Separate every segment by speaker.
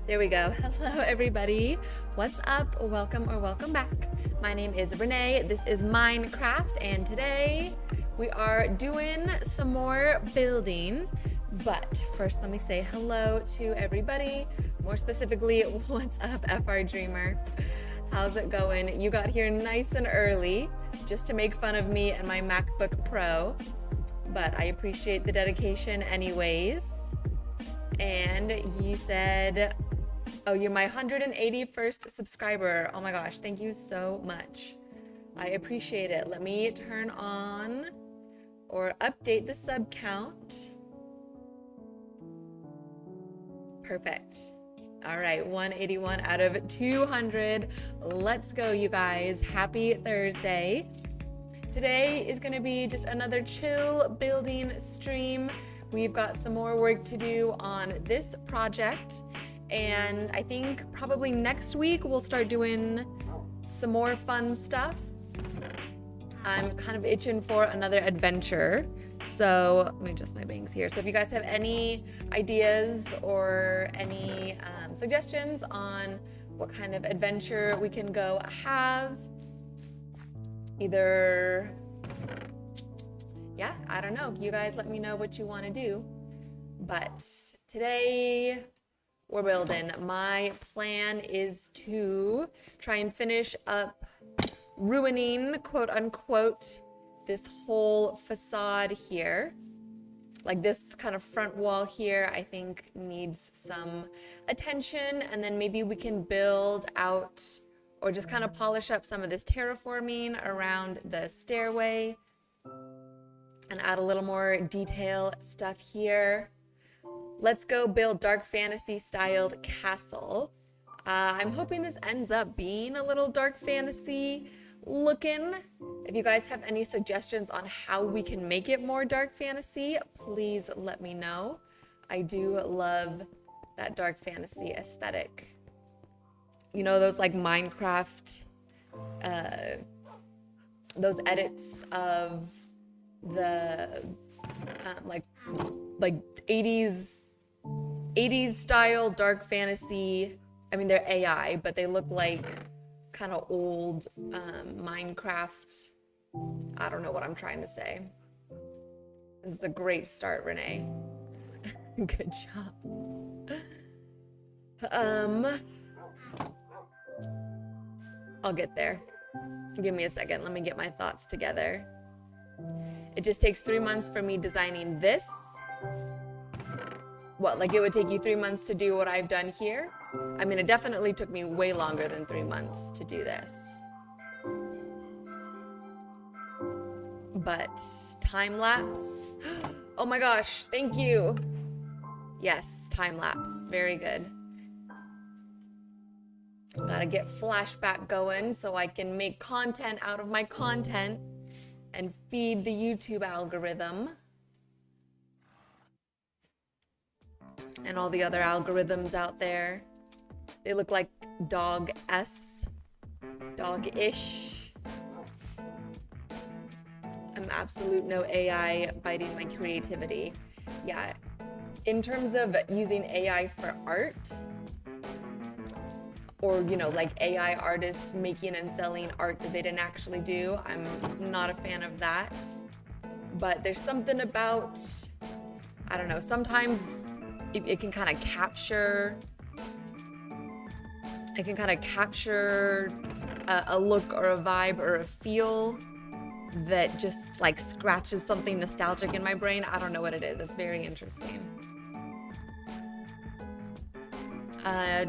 Speaker 1: There we go. Hello, everybody. What's up? Welcome or welcome back. My name is Renee. This is Minecraft, and today we are doing some more building. But first, let me say hello to everybody. More specifically, what's up, FR Dreamer? How's it going? You got here nice and early just to make fun of me and my MacBook Pro, but I appreciate the dedication anyways. And you said, oh, you're my 181st subscriber. Oh my gosh, thank you so much. I appreciate it. Let me turn on or update the sub count. Perfect. All right, 181 out of 200. Let's go, you guys. Happy Thursday. Today is gonna be just another chill building stream. We've got some more work to do on this project, and I think probably next week we'll start doing some more fun stuff. I'm kind of itching for another adventure, so let me adjust my bangs here. So if you guys have any ideas or any suggestions on what kind of adventure we can go have, either, yeah, I don't know. You guys let me know what you want to do. But today we're building. My plan is to try and finish up ruining, quote unquote, this whole facade here. Like this kind of front wall here, I think needs some attention, and then maybe we can build out or just kind of polish up some of this terraforming around the stairway and add a little more detail stuff here. Let's go build dark fantasy styled castle. I'm hoping this ends up being a little dark fantasy looking. If you guys have any suggestions on how we can make it more dark fantasy, please let me know. I do love that dark fantasy aesthetic. You know, those like Minecraft, those edits of the like 80s style dark fantasy. I mean, they're AI, but they look like kind of old Minecraft. I don't know what I'm trying to say. This is a great start, Renee. Good job. I'll get there. Give me a second. Let me get my thoughts together. It just takes 3 months for me designing this. What, like it would take you 3 months to do what I've done here? I mean, it definitely took me way longer than 3 months to do this. But time lapse. Oh my gosh, thank you. Yes, time lapse. Very good. Gotta get flashback going so I can make content out of my content and feed the YouTube algorithm and all the other algorithms out there. They look like dog-ish. I'm absolute no AI biting my creativity. Yeah, in terms of using AI for art, or, you know, like AI artists making and selling art that they didn't actually do, I'm not a fan of that. But there's something about, I don't know, sometimes it can kind of capture, a look or a vibe or a feel that just like scratches something nostalgic in my brain. I don't know what it is. It's very interesting.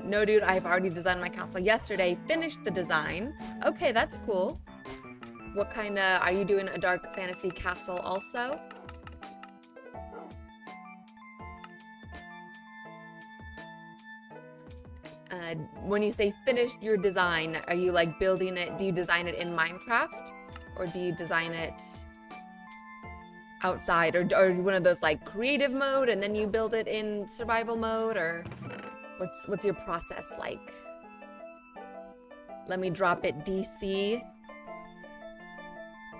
Speaker 1: No, dude, I've already designed my castle yesterday. Finished the design. Okay, that's cool. What kind of, are you doing a dark fantasy castle also? When you say finished your design, are you like building it, do you design it in Minecraft? Or do you design it outside? Or one of those like creative mode and then you build it in survival mode? Or what's your process like? Let me drop it DC.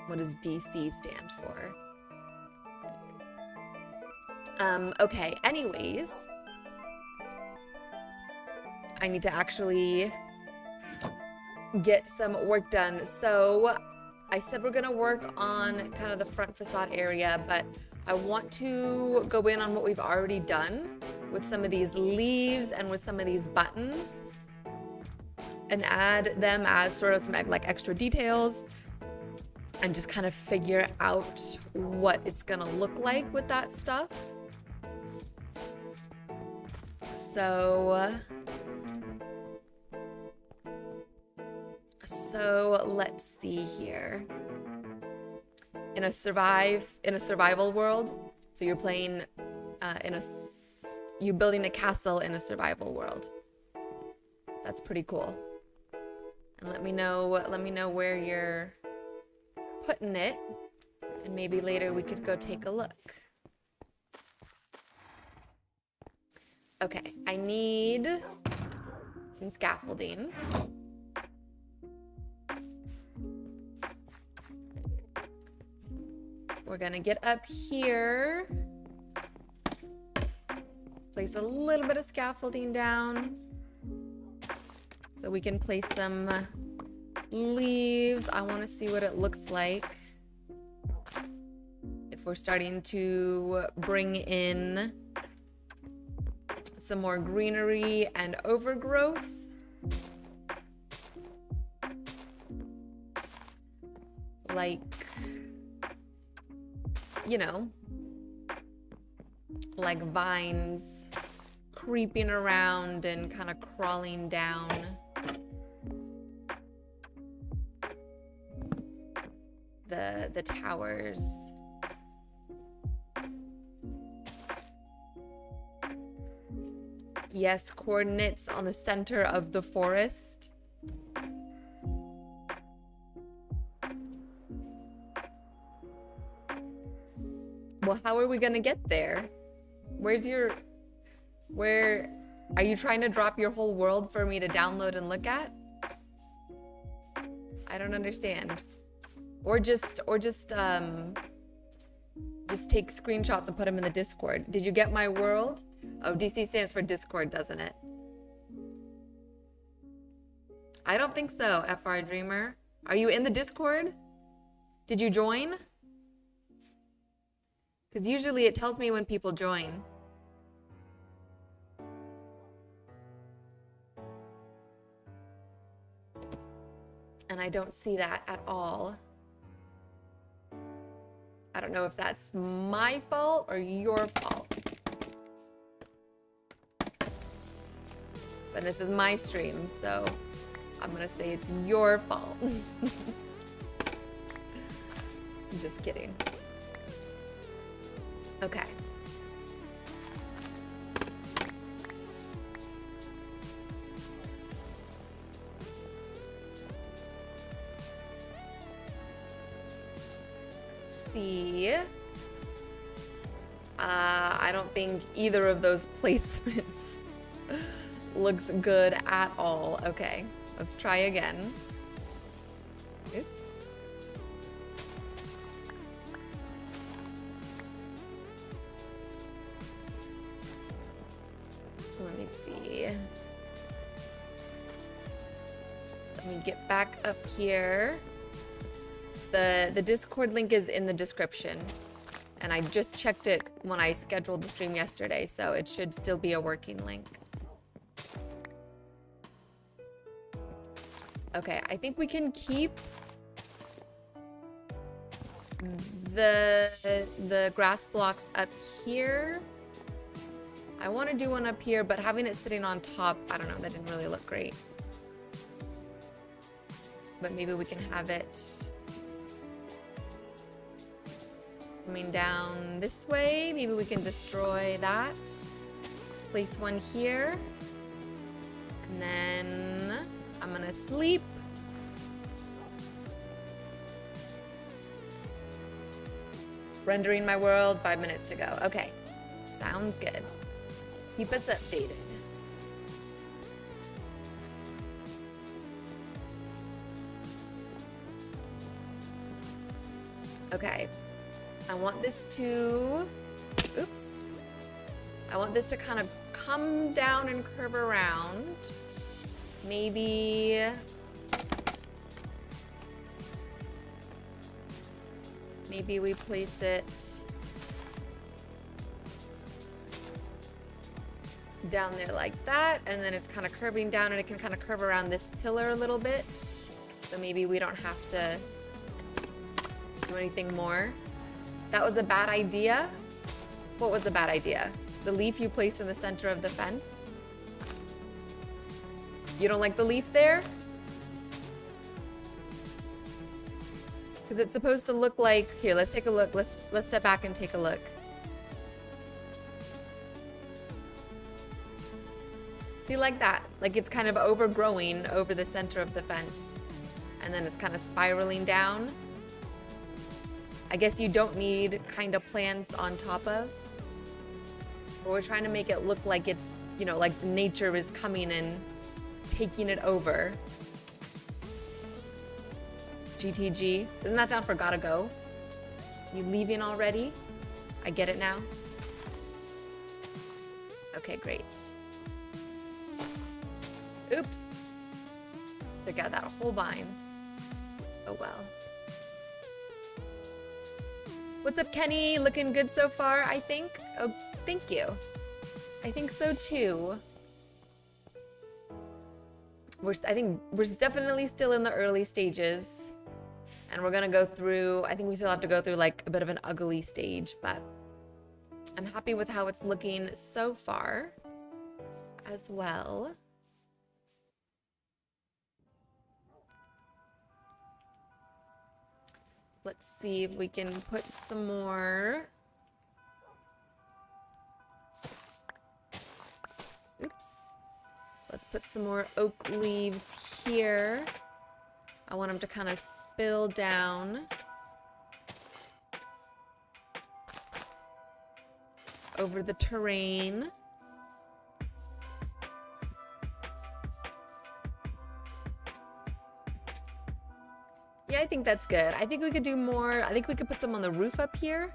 Speaker 1: What does DC stand for? Okay, anyways. I need to actually get some work done. So I said we're gonna work on kind of the front facade area, but I want to go in on what we've already done with some of these leaves and with some of these buttons and add them as sort of some like extra details and just kind of figure out what it's gonna look like with that stuff. So let's see here. In a survival world, so you're playing you're building a castle in a survival world. That's pretty cool. And let me know where you're putting it, and maybe later we could go take a look. Okay, I need some scaffolding. We're gonna get up here, place a little bit of scaffolding down so we can place some leaves. I want to see what it looks like if we're starting to bring in some more greenery and overgrowth. Like, you know, like vines creeping around and kind of crawling down. The towers. Yes, coordinates on the center of the forest. Well, how are we gonna get there? Where are you trying to drop your whole world for me to download and look at? I don't understand. Or just take screenshots and put them in the Discord. Did you get my world? Oh, DC stands for Discord, doesn't it? I don't think so, FR Dreamer. Are you in the Discord? Did you join? Because usually it tells me when people join. And I don't see that at all. I don't know if that's my fault or your fault. But this is my stream, so I'm gonna say it's your fault. I'm just kidding. Okay. Let's see. I don't think either of those placements looks good at all. Okay, let's try again. Oops. Let me see. Let me get back up here. The Discord link is in the description. And I just checked it when I scheduled the stream yesterday, so it should still be a working link. Okay, I think we can keep the grass blocks up here. I want to do one up here, but having it sitting on top, I don't know, that didn't really look great. But maybe we can have it coming down this way. Maybe we can destroy that. Place one here. And then I'm gonna sleep. Rendering my world, 5 minutes to go. Okay, sounds good. Keep us updated. Okay, I want this to, oops. I want this to kind of come down and curve around. Maybe we place it down there like that, and then it's kind of curving down, and it can kind of curve around this pillar a little bit. So maybe we don't have to do anything more. That was a bad idea. What was a bad idea? The leaf you placed in the center of the fence? You don't like the leaf there? Because it's supposed to look like, here, let's take a look. Let's step back and take a look. See, like that. Like it's kind of overgrowing over the center of the fence. And then it's kind of spiraling down. I guess you don't need kind of plants on top of. But we're trying to make it look like it's, you know, like nature is coming and taking it over. GTG. Doesn't that sound for gotta go? You leaving already? I get it now. Okay, great. Oops. Took out that whole vine. Oh well. What's up, Kenny? Looking good so far, I think. Oh, thank you. I think so too. I think we're definitely still in the early stages. And we're gonna go through, I think we still have to go through like a bit of an ugly stage, but I'm happy with how it's looking so far as well. Let's see if we can put some more. Oops. Let's put some more oak leaves here. I want them to kind of spill down over the terrain. Yeah, I think that's good. I think we could do more. I think we could put some on the roof up here.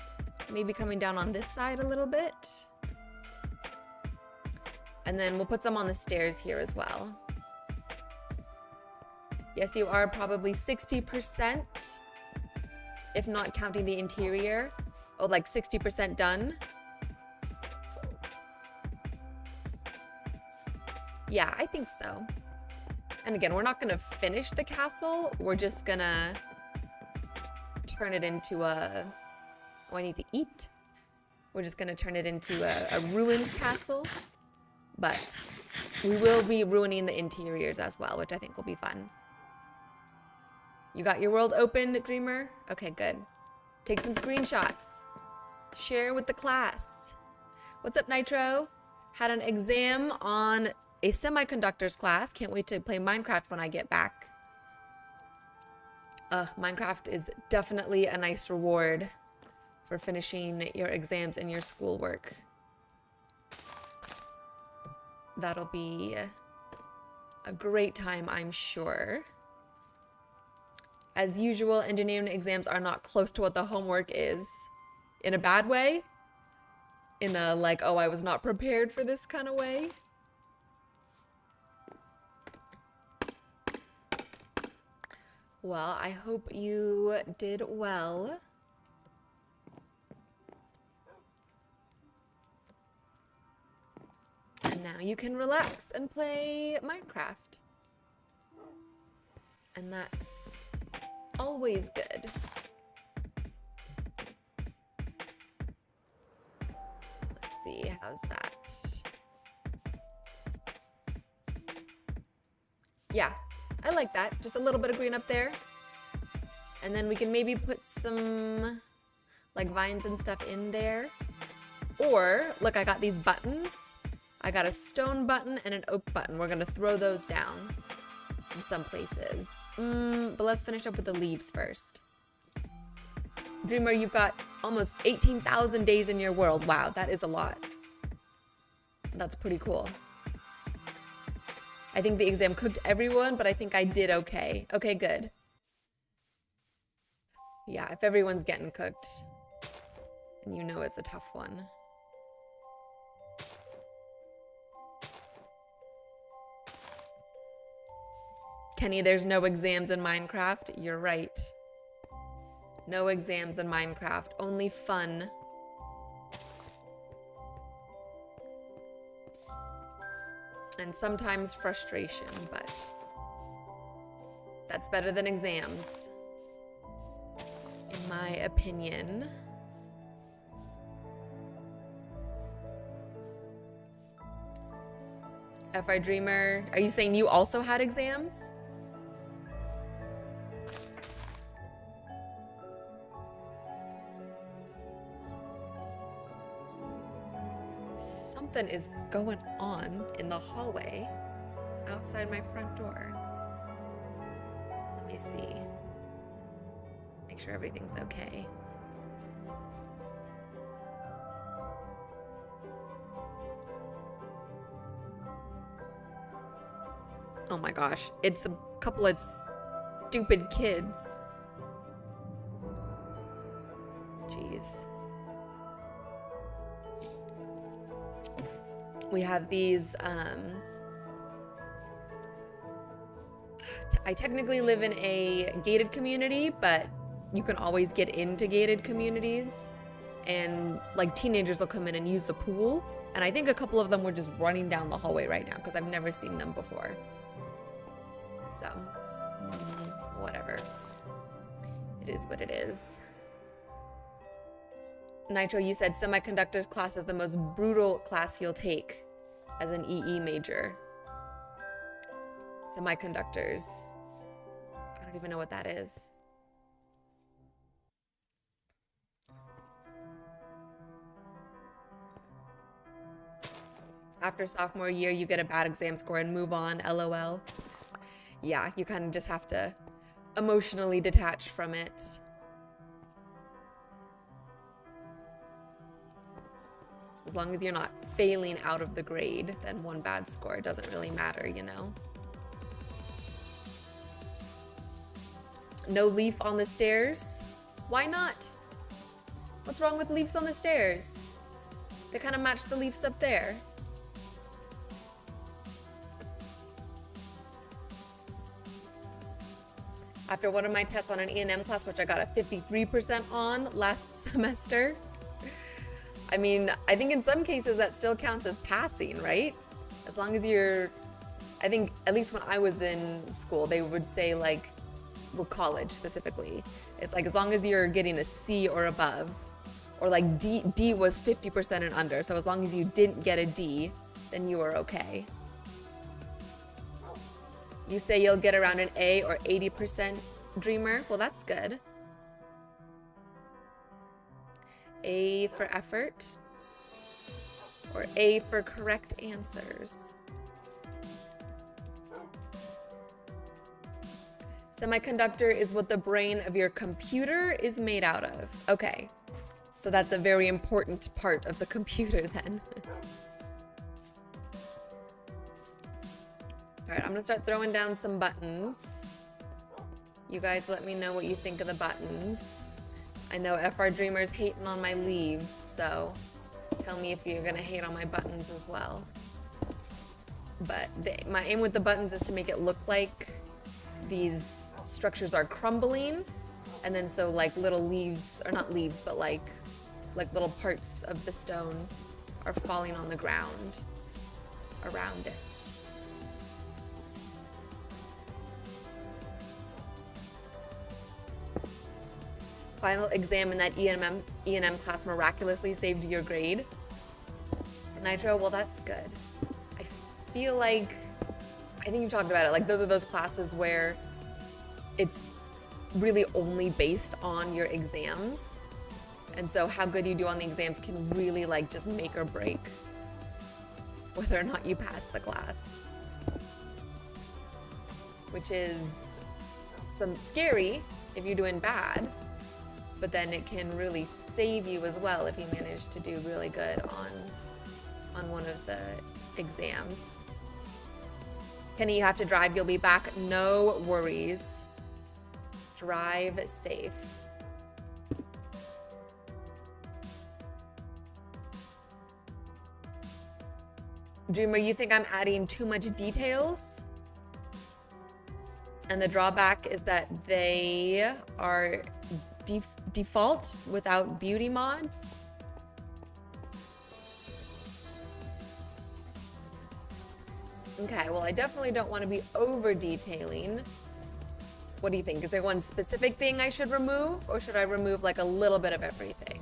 Speaker 1: Maybe coming down on this side a little bit. And then we'll put some on the stairs here as well. Yes, you are probably 60%, if not counting the interior. Oh, like 60% done. Yeah, I think so. And again, we're not gonna finish the castle. We're just gonna turn it into a, oh, I need to eat. We're just gonna turn it into a ruined castle. But we will be ruining the interiors as well, which I think will be fun. You got your world open, Dreamer? Okay, good. Take some screenshots. Share with the class. What's up, Nitro? Had an exam on a semiconductors class. Can't wait to play Minecraft when I get back. Minecraft is definitely a nice reward for finishing your exams and your schoolwork. That'll be a great time, I'm sure. As usual, engineering exams are not close to what the homework is. In a bad way? In a like, oh, I was not prepared for this kind of way? Well, I hope you did well. And now you can relax and play Minecraft. And that's always good. Let's see, how's that? Yeah, I like that. Just a little bit of green up there. And then we can maybe put some like vines and stuff in there. Or, look, I got these buttons. I got a stone button and an oak button. We're gonna throw those down in some places. But let's finish up with the leaves first. Dreamer, you've got almost 18,000 days in your world. Wow, that is a lot. That's pretty cool. I think the exam cooked everyone, but I think I did okay. Okay, good. Yeah, if everyone's getting cooked, and you know it's a tough one. Kenny, there's no exams in Minecraft. You're right. No exams in Minecraft, only fun. And sometimes frustration, but that's better than exams, in my opinion. FI Dreamer, are you saying you also had exams? Something is going on in the hallway outside my front door. Let me see. Make sure everything's okay. Oh my gosh, it's a couple of stupid kids. Jeez. We have these, I technically live in a gated community, but you can always get into gated communities, and like teenagers will come in and use the pool, and I think a couple of them were just running down the hallway right now because I've never seen them before. So, whatever. It is what it is. Nitro, you said semiconductors class is the most brutal class you'll take as an EE major. Semiconductors. I don't even know what that is. After sophomore year, you get a bad exam score and move on, LOL. Yeah, you kind of just have to emotionally detach from it. As long as you're not failing out of the grade, then one bad score doesn't really matter, you know? No leaf on the stairs? Why not? What's wrong with leaves on the stairs? They kind of match the leaves up there. After one of my tests on an E&M class, which I got a 53% on last semester. I mean, I think in some cases that still counts as passing, right? As long as you're, I think at least when I was in school, they would say like, well, college specifically, it's like as long as you're getting a C or above, or like D was 50% and under. So as long as you didn't get a D, then you were okay. You say you'll get around an A or 80% dreamer. Well, that's good. A for effort, or A for correct answers. Semiconductor is what the brain of your computer is made out of. Okay, so that's a very important part of the computer then. All right, I'm gonna start throwing down some buttons. You guys let me know what you think of the buttons. I know FR Dreamer's hating on my leaves, so tell me if you're gonna hate on my buttons as well. But my aim with the buttons is to make it look like these structures are crumbling, and then so like little leaves, or not leaves, but like little parts of the stone are falling on the ground around it. Final exam in that E&M class miraculously saved your grade. Nitro, well, that's good. I feel like, I think you've talked about it, like those are those classes where it's really only based on your exams. And so how good you do on the exams can really like just make or break whether or not you pass the class. Which is some scary if you're doing bad. But then it can really save you as well if you manage to do really good on one of the exams. Kenny, you have to drive, you'll be back. No worries. Drive safe. Dreamer, you think I'm adding too much details? And the drawback is that they are default without beauty mods. Okay, well, I definitely don't want to be over detailing. What do you think? Is there one specific thing I should remove, or should I remove like a little bit of everything?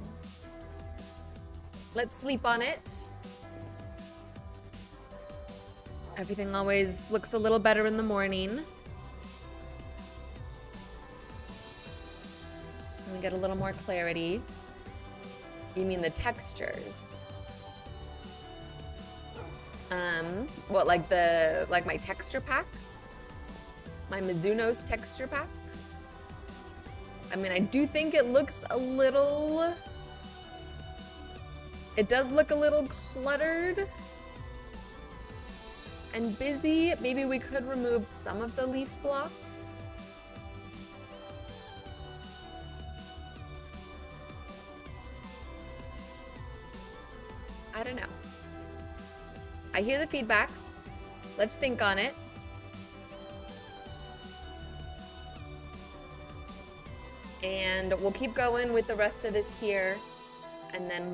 Speaker 1: Let's sleep on it. Everything always looks a little better in the morning. We get a little more clarity. You mean the textures? What, like my texture pack? My Mizuno's texture pack? I mean, I do think it looks a little... It does look a little cluttered and busy. Maybe we could remove some of the leaf blocks. I don't know. I hear the feedback. Let's think on it. And we'll keep going with the rest of this here, and then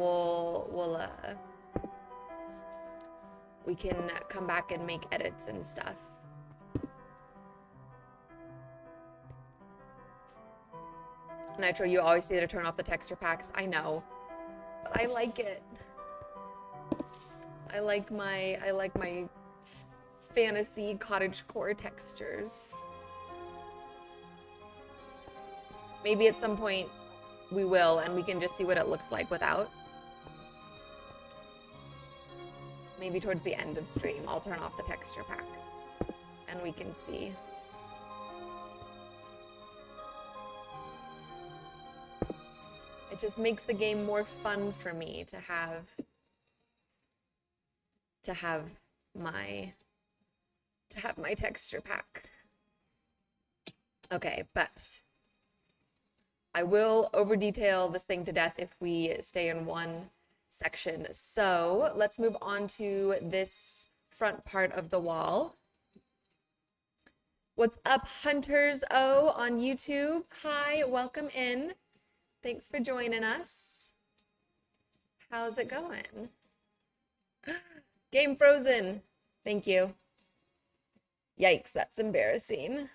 Speaker 1: we can come back and make edits and stuff. Nitro, you always say to turn off the texture packs. I know, but I like it. I like my fantasy cottage-core textures. Maybe at some point we will, and we can just see what it looks like without. Maybe towards the end of stream, I'll turn off the texture pack and we can see. It just makes the game more fun for me to have my texture pack. Okay, but I will over detail this thing to death if we stay in one section. So let's move on to this front part of the wall. What's up, Hunters O on YouTube? Hi, welcome in. Thanks for joining us. How's it going? Game frozen. Thank you. Yikes, that's embarrassing. Let's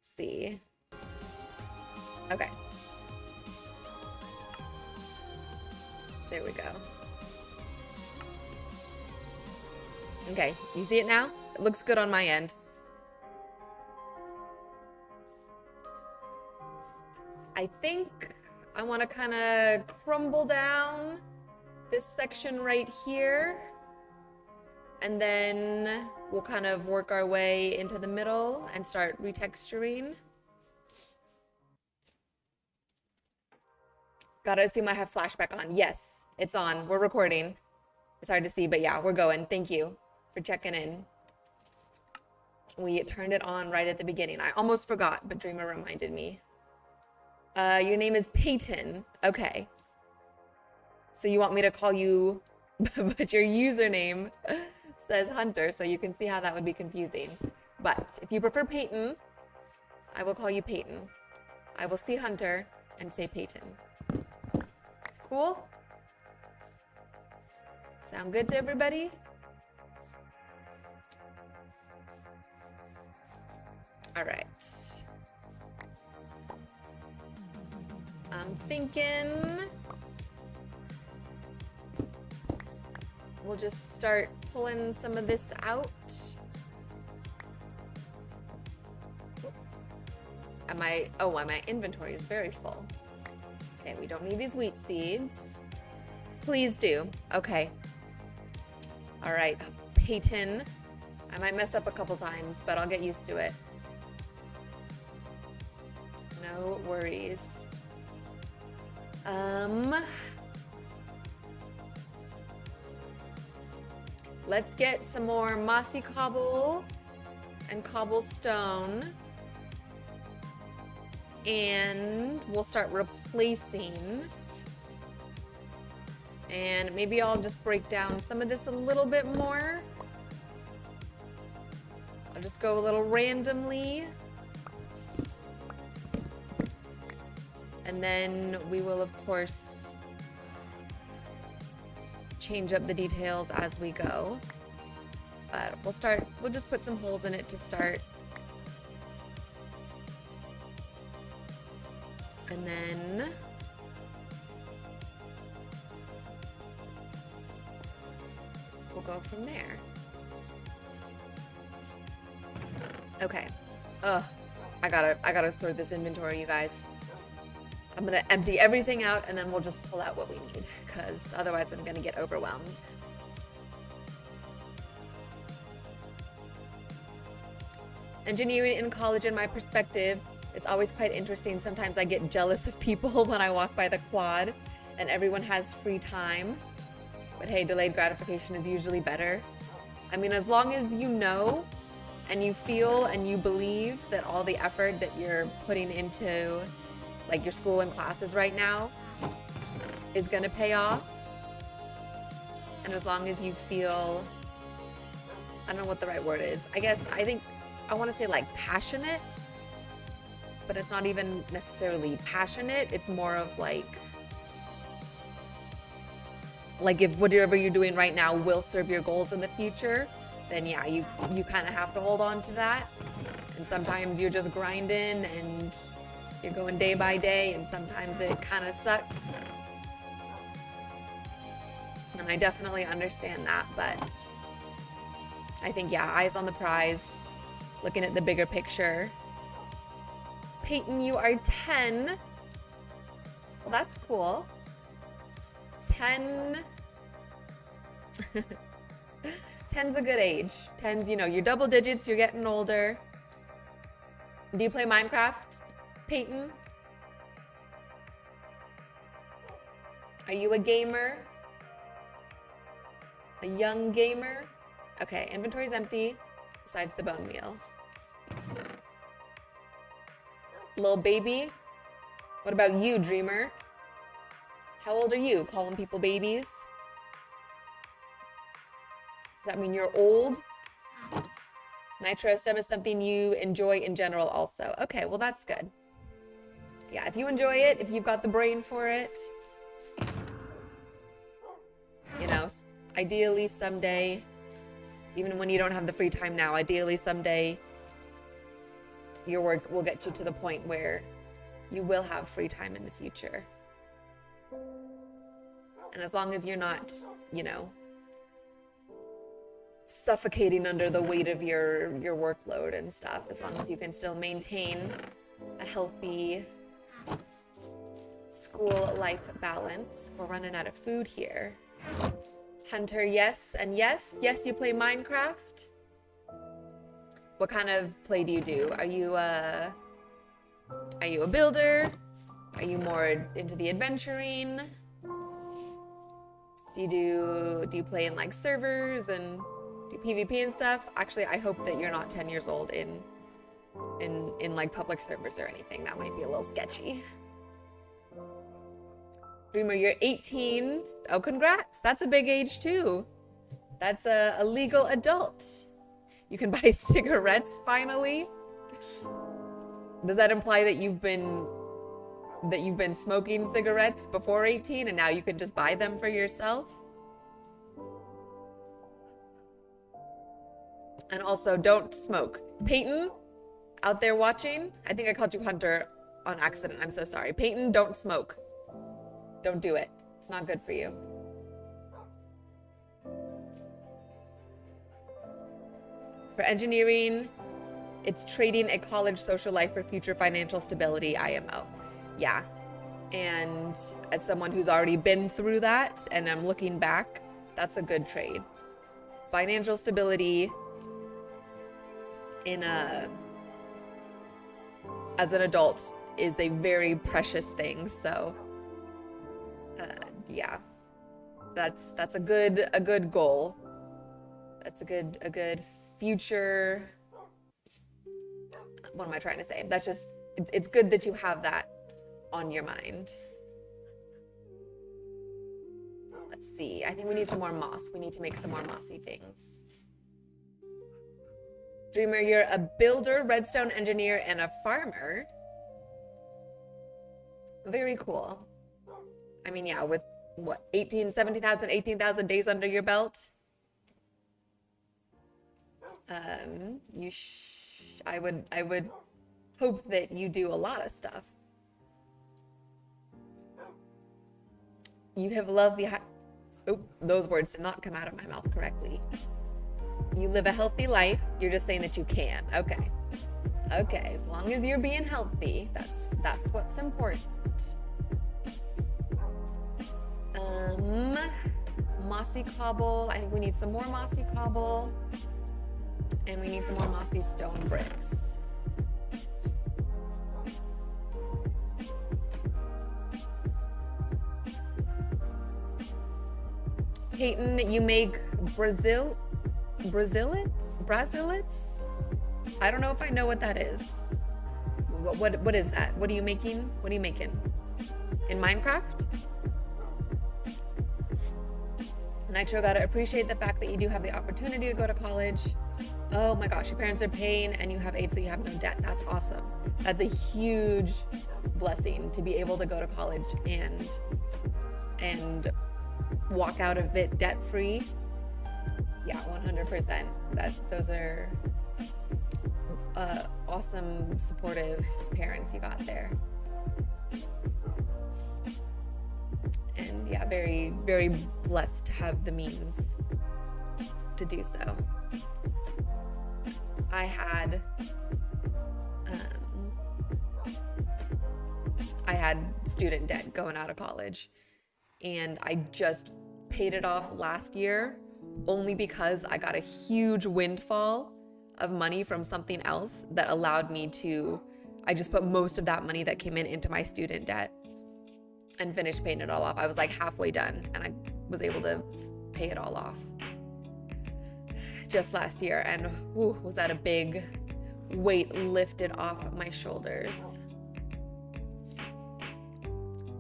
Speaker 1: see. Okay. There we go. Okay, you see it now? It looks good on my end. I think I want to kind of crumble down this section right here. And then we'll kind of work our way into the middle and start retexturing. Gotta assume I have flashback on. Yes, it's on. We're recording. It's hard to see, but yeah, we're going. Thank you for checking in. We turned it on right at the beginning. I almost forgot, but Dreamer reminded me. Your name is Peyton. Okay. So you want me to call you, but your username says Hunter, so you can see how that would be confusing. But if you prefer Peyton, I will call you Peyton. I will see Hunter and say Peyton. Cool? Sound good to everybody? All right. I'm thinking we'll just start pulling some of this out. My inventory is very full. Okay, we don't need these wheat seeds. Please do. Okay. All right, Peyton. I might mess up a couple times, but I'll get used to it. No worries. Let's get some more mossy cobble and cobblestone. And we'll start replacing. And maybe I'll just break down some of this a little bit more. I'll I'll just go a little randomly. And then we will, of course, change up the details as we go. But we'll just put some holes in it to start. And then we'll go from there. Okay. Ugh. I gotta sort this inventory, you guys. I'm gonna empty everything out and then we'll just pull out what we need, because otherwise I'm gonna get overwhelmed. Engineering in college, in my perspective, is always quite interesting. Sometimes I get jealous of people when I walk by the quad and everyone has free time. But hey, delayed gratification is usually better. I mean, as long as you know and you feel and you believe that all the effort that you're putting into like your school and classes right now is gonna pay off. And as long as you feel, I don't know what the right word is. I think I wanna say like passionate, but it's not even necessarily passionate. It's more of like if whatever you're doing right now will serve your goals in the future, then yeah, you kind of have to hold on to that. And sometimes you're just grinding and you're going day by day, and sometimes it kind of sucks. And I definitely understand that, but I think, yeah, eyes on the prize, looking at the bigger picture. Peyton, you are 10. Well, that's cool. 10. 10's a good age. 10's, you know, you're double digits, you're getting older. Do you play Minecraft, Peyton? Are you a gamer? A young gamer? Okay, inventory's empty, besides the bone meal. Little baby? What about you, dreamer? How old are you? Calling people babies? Does that mean you're old? Nitro STEM is something you enjoy in general also. Okay, well that's good. Yeah, if you enjoy it, if you've got the brain for it, you know, ideally someday, even when you don't have the free time now, ideally someday your work will get you to the point where you will have free time in the future. And as long as you're not, you know, suffocating under the weight of your workload and stuff, as long as you can still maintain a healthy school life balance. We're running out of food here. Hunter, yes, and yes, you play Minecraft. What kind of play do you do? Are you a builder? Are you more into the adventuring? Do you play in like servers and do PvP and stuff? Actually, I hope that you're not 10 years old in like public servers or anything. That might be a little sketchy. Dreamer, you're 18. Oh, congrats. That's a big age too. That's a legal adult. You can buy cigarettes finally. Does that imply that you've been smoking cigarettes before 18 and now you can just buy them for yourself? And also, don't smoke. Peyton, out there watching, I think I called you Hunter on accident. I'm so sorry. Peyton, don't smoke. Don't do it. It's not good for you. For engineering, it's trading a college social life for future financial stability, IMO. Yeah. And as someone who's already been through that and I'm looking back, that's a good trade. Financial stability as an adult is a very precious thing. So yeah, that's a good goal. That's a good future. What am I trying to say? That's just, it's good that you have that on your mind. Let's see. I think we need some more moss. We need to make some more mossy things. Dreamer, you're a builder, redstone engineer, and a farmer. Very cool. I mean, yeah, with what, 70,000, 18,000 days under your belt? I would hope that you do a lot of stuff. You have lovely, oh, those words did not come out of my mouth correctly. You live a healthy life. You're just saying that you can. Okay. Okay, as long as you're being healthy, that's what's important. Mossy cobble. I think we need some more mossy cobble. And we need some more mossy stone bricks. Peyton, you make Brazilits? I don't know if I know what that is. What is that? What are you making? What are you making? In Minecraft? Nitro, gotta appreciate the fact that you do have the opportunity to go to college. Oh my gosh, your parents are paying and you have aid, so you have no debt. That's awesome. That's a huge blessing to be able to go to college and walk out of it debt-free. Yeah, 100%. Those are awesome, supportive parents you got there. And yeah, very, very blessed to have the means to do so. I had student debt going out of college, and I just paid it off last year only because I got a huge windfall of money from something else that allowed me to, I just put most of that money that came in into my student debt and finished paying it all off. I was like halfway done and I was able to pay it all off just last year, and was that a big weight lifted off my shoulders.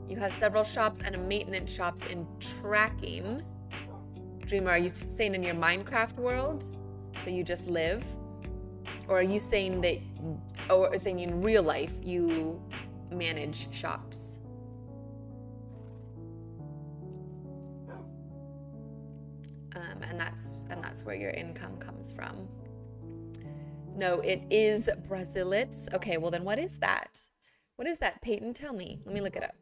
Speaker 1: You have several shops and a maintenance shops in tracking. Dreamer, are you saying in your Minecraft world? So you just live? Or are you saying that, or saying in real life you manage shops? And that's where your income comes from. No, it is Brazilits. Okay, well then what is that? What is that, Peyton? Tell me. Let me look it up.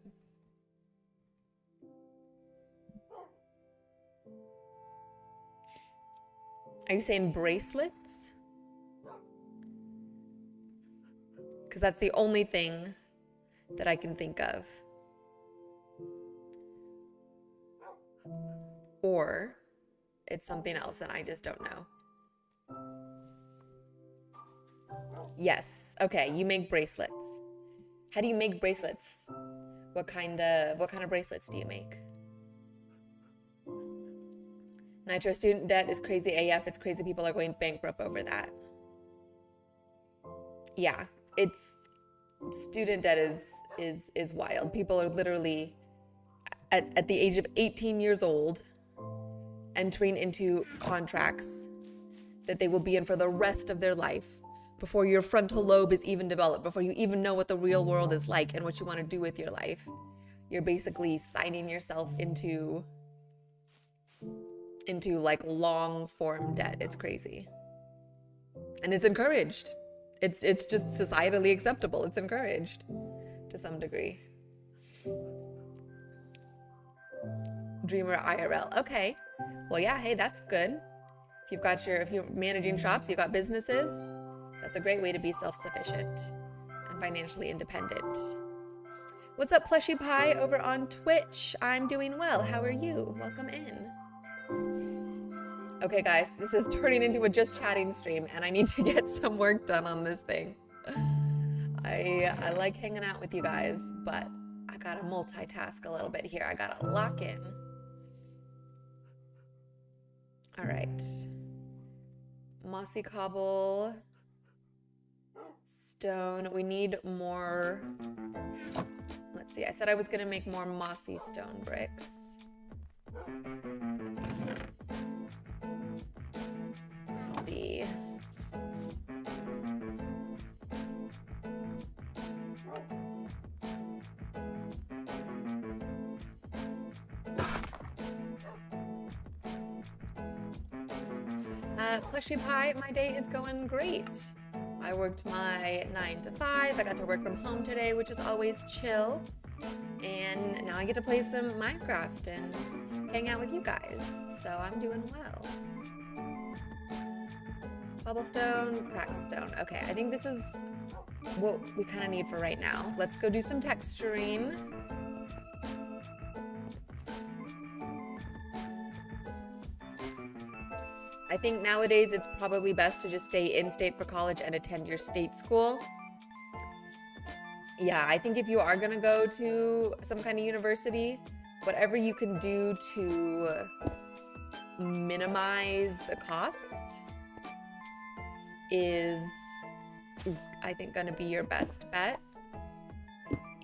Speaker 1: Are you saying bracelets? Because that's the only thing that I can think of. Or it's something else and I just don't know. Yes. Okay, you make bracelets. How do you make bracelets? What kind of bracelets do you make? Nitro, student debt is crazy AF. It's crazy people are going bankrupt over that. Yeah, student debt is wild. People are literally at the age of 18 years old entering into contracts that they will be in for the rest of their life before your frontal lobe is even developed, before you even know what the real world is like and what you want to do with your life. You're basically signing yourself into like long form debt. It's crazy. And it's encouraged. It's just societally acceptable. It's encouraged to some degree. Dreamer IRL. Okay. Well, yeah, hey, that's good. If you're managing shops, you got businesses, that's a great way to be self-sufficient and financially independent. What's up, Plushy Pie over on Twitch? I'm doing well. How are you? Welcome in. Okay, guys, this is turning into a just chatting stream, and I need to get some work done on this thing. I like hanging out with you guys, but I gotta multitask a little bit here. I gotta lock in. All right. Mossy cobble, stone. We need more. Let's see. I said I was gonna make more mossy stone bricks. Let's see. Plushy Pie, my day is going great. I worked my 9 to 5. I got to work from home today, which is always chill. And now I get to play some Minecraft and hang out with you guys. So I'm doing well. Cobblestone, crackstone. Okay, I think this is what we kind of need for right now. Let's go do some texturing. I think nowadays it's probably best to just stay in state for college and attend your state school. Yeah, I think if you are gonna go to some kind of university, whatever you can do to minimize the cost is, I think, gonna be your best bet.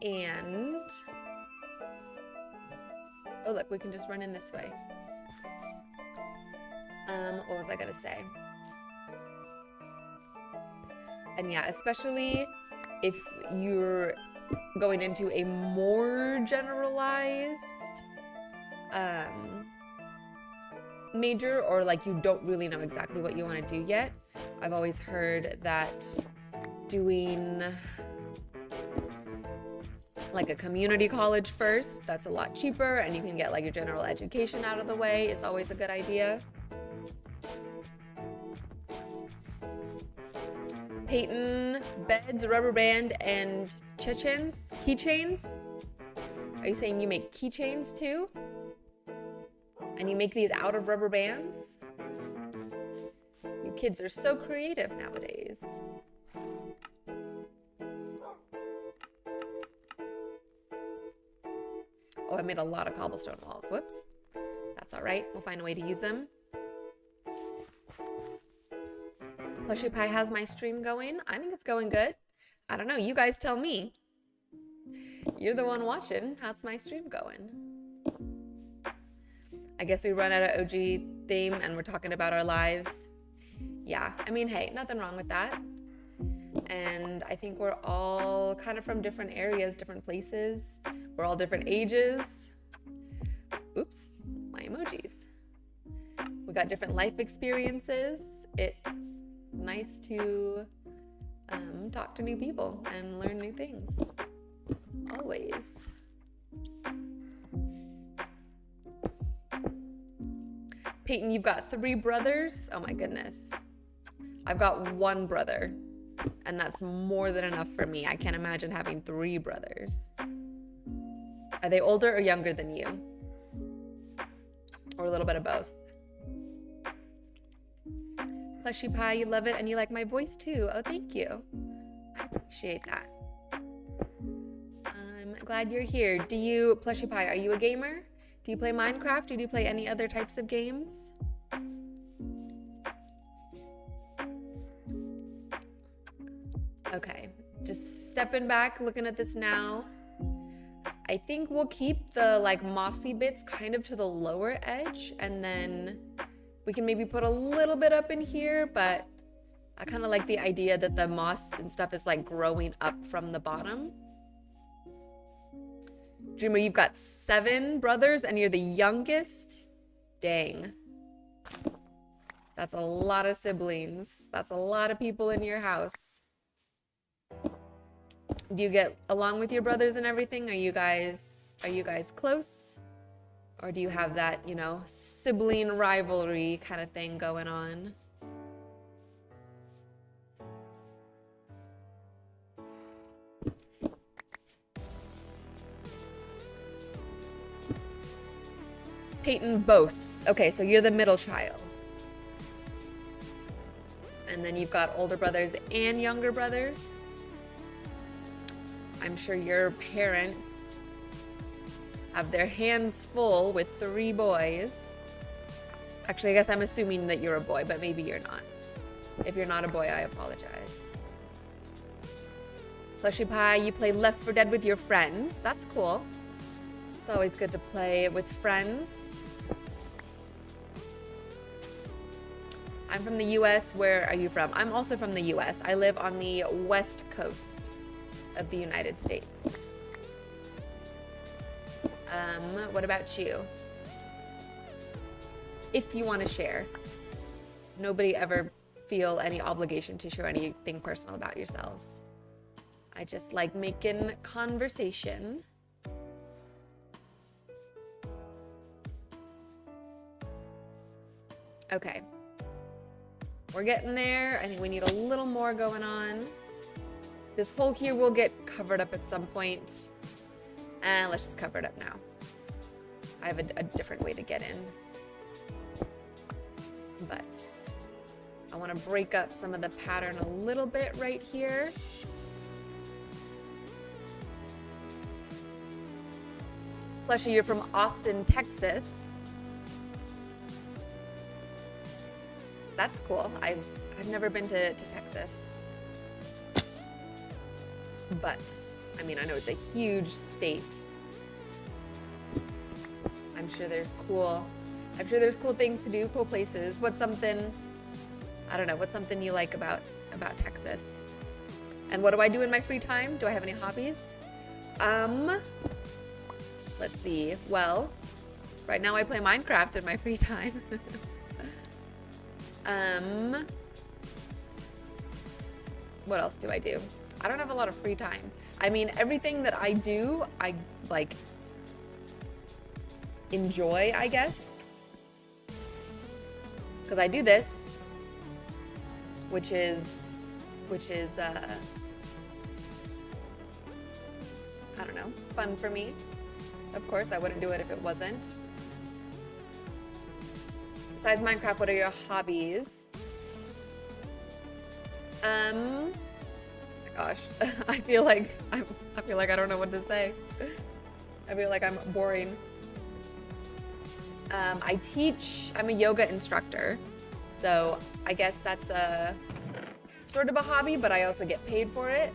Speaker 1: And, oh look, we can just run in this way. What was I gonna say? And yeah, especially if you're going into a more generalized major, or like you don't really know exactly what you want to do yet, I've always heard that doing like a community college first, that's a lot cheaper and you can get like your general education out of the way, is always a good idea. Peyton, beds, rubber band, and keychains? Are you saying you make keychains too? And you make these out of rubber bands? You kids are so creative nowadays. Oh, I made a lot of cobblestone walls. Whoops. That's all right. We'll find a way to use them. Plushy Pie, how's my stream going? I think it's going good. I don't know. You guys tell me. You're the one watching. How's my stream going? I guess we run out of OG theme and we're talking about our lives. Yeah, I mean, hey, nothing wrong with that. And I think we're all kind of from different areas, different places. We're all different ages. Oops, my emojis. We got different life experiences. It's nice to talk to new people and learn new things. Always. Peyton, you've got 3 brothers? Oh my goodness. I've got 1 brother, and that's more than enough for me. I can't imagine having 3 brothers. Are they older or younger than you? Or a little bit of both? Plushy Pie, you love it and you like my voice too. Oh, thank you. I appreciate that. I'm glad you're here. Do you, Plushy Pie, are you a gamer? Do you play Minecraft? Or do you play any other types of games? Okay, just stepping back, looking at this now. I think we'll keep the like mossy bits kind of to the lower edge, and then we can maybe put a little bit up in here, but I kind of like the idea that the moss and stuff is like growing up from the bottom. Dreamer, you've got 7 brothers and you're the youngest? Dang. That's a lot of siblings. That's a lot of people in your house. Do you get along with your brothers and everything? Are you guys close? Or do you have that, you know, sibling rivalry kind of thing going on? Peyton, both. Okay, so you're the middle child. And then you've got older brothers and younger brothers. I'm sure your parents have their hands full with 3 boys. Actually, I guess I'm assuming that you're a boy, but maybe you're not. If you're not a boy, I apologize. Plushy Pie, you play Left 4 Dead with your friends. That's cool. It's always good to play with friends. I'm from the US. Where are you from? I'm also from the US. I live on the West Coast of the United States. What about you? If you want to share. nobody ever feel any obligation to share anything personal about yourselves. I just like making conversation. Okay. We're getting there. I think we need a little more going on. This hole here will get covered up at some point. And let's just cover it up now. I have a different way to get in. But I want to break up some of the pattern a little bit right here. Fleshy, you're from Austin, Texas. That's cool. I've never been to Texas. But, I mean, I know it's a huge state. I'm sure there's cool things to do, cool places. What's something, I don't know, what's something you like about Texas? And what do I do in my free time? Do I have any hobbies? Let's see. Well, right now I play Minecraft in my free time. What else do I do? I don't have a lot of free time. I mean, everything that I do, I like enjoy, I guess. Because I do this, which is I don't know, fun for me. Of course, I wouldn't do it if it wasn't. Besides Minecraft, what are your hobbies? My gosh, I feel like I don't know what to say. I feel like I'm boring. I teach. I'm a yoga instructor, so I guess that's a sort of a hobby, but I also get paid for it.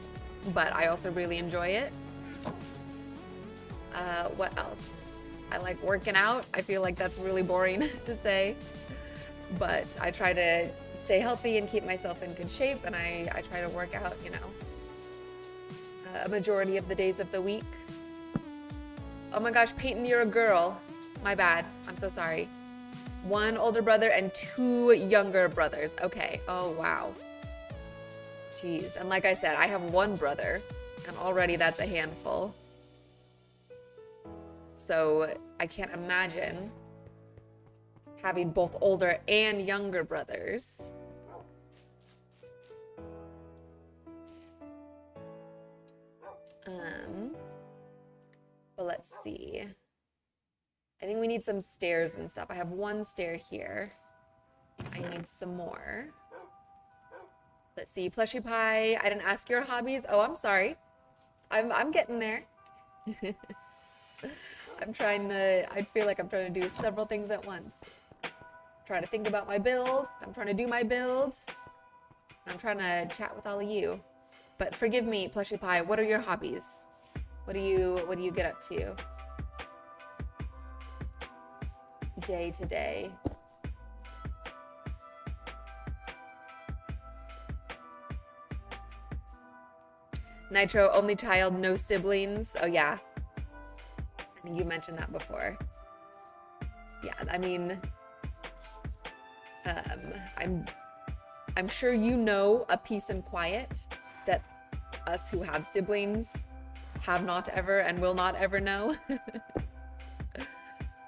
Speaker 1: But I also really enjoy it. What else? I like working out. I feel like that's really boring to say, but I try to stay healthy and keep myself in good shape, and I try to work out, you know, a majority of the days of the week. Oh my gosh, Peyton, you're a girl. My bad. I'm so sorry. 1 older brother and 2 younger brothers. Okay. Oh, wow. Jeez. And like I said, I have 1 brother, and already that's a handful. So I can't imagine having both older and younger brothers. But let's see. I think we need some stairs and stuff. I have 1 stair here. I need some more. Let's see, Plushy Pie. I didn't ask your hobbies. Oh, I'm sorry. I'm getting there. I feel like I'm trying to do several things at once. I'm trying to think about my build. I'm trying to do my build. I'm trying to chat with all of you. But forgive me, Plushy Pie, what are your hobbies? What do you get up to? Day to day. Nitro, only child, no siblings. Oh yeah. I think you mentioned that before. Yeah, I mean, I'm sure you know a peace and quiet that us who have siblings have not ever and will not ever know.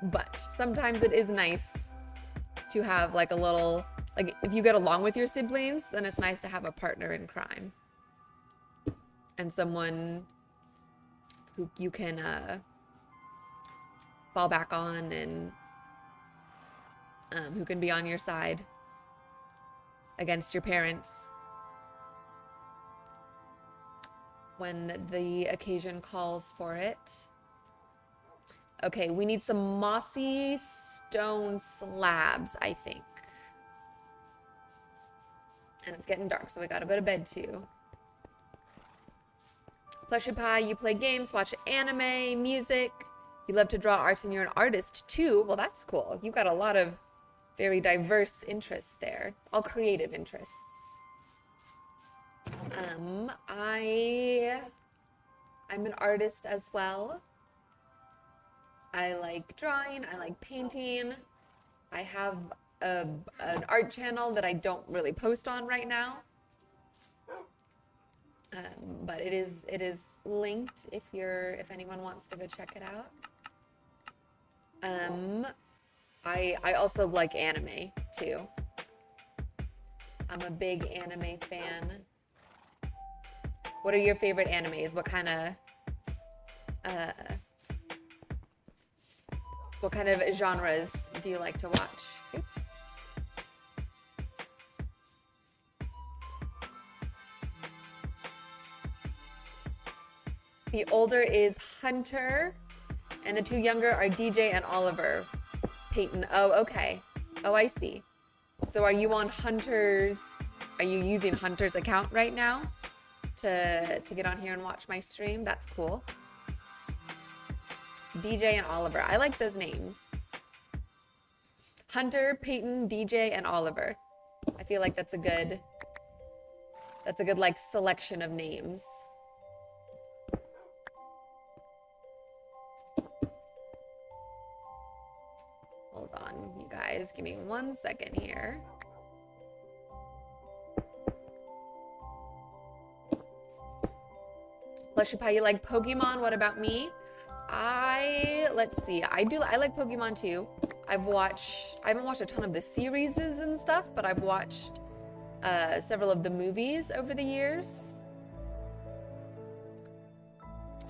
Speaker 1: But sometimes it is nice to have like a little, like if you get along with your siblings, then it's nice to have a partner in crime. And someone who you can fall back on and who can be on your side against your parents when the occasion calls for it. Okay, we need some mossy stone slabs, I think. And it's getting dark, so we gotta go to bed too. Plushy Pie, you play games, watch anime, music. You love to draw art and you're an artist too. Well, that's cool. You've got a lot of very diverse interests there. All creative interests. I'm an artist as well. I like drawing, I like painting. I have an art channel that I don't really post on right now. But it is linked if anyone wants to go check it out. I also like anime too. I'm a big anime fan. What are your favorite animes? What kind of genres do you like to watch? Oops. The older is Hunter, and the two younger are DJ and Oliver. Peyton. Oh, okay. Oh, I see. So are you on Hunter's? Are you using Hunter's account right now to get on here and watch my stream? That's cool. DJ and Oliver. I like those names. Hunter, Peyton, DJ, and Oliver. I feel like that's a good like selection of names. Hold on, you guys. Give me 1 second here. Plushy Pie, you like Pokemon? What about me? Let's see. I like Pokemon too. I haven't watched a ton of the series and stuff, but I've watched several of the movies over the years.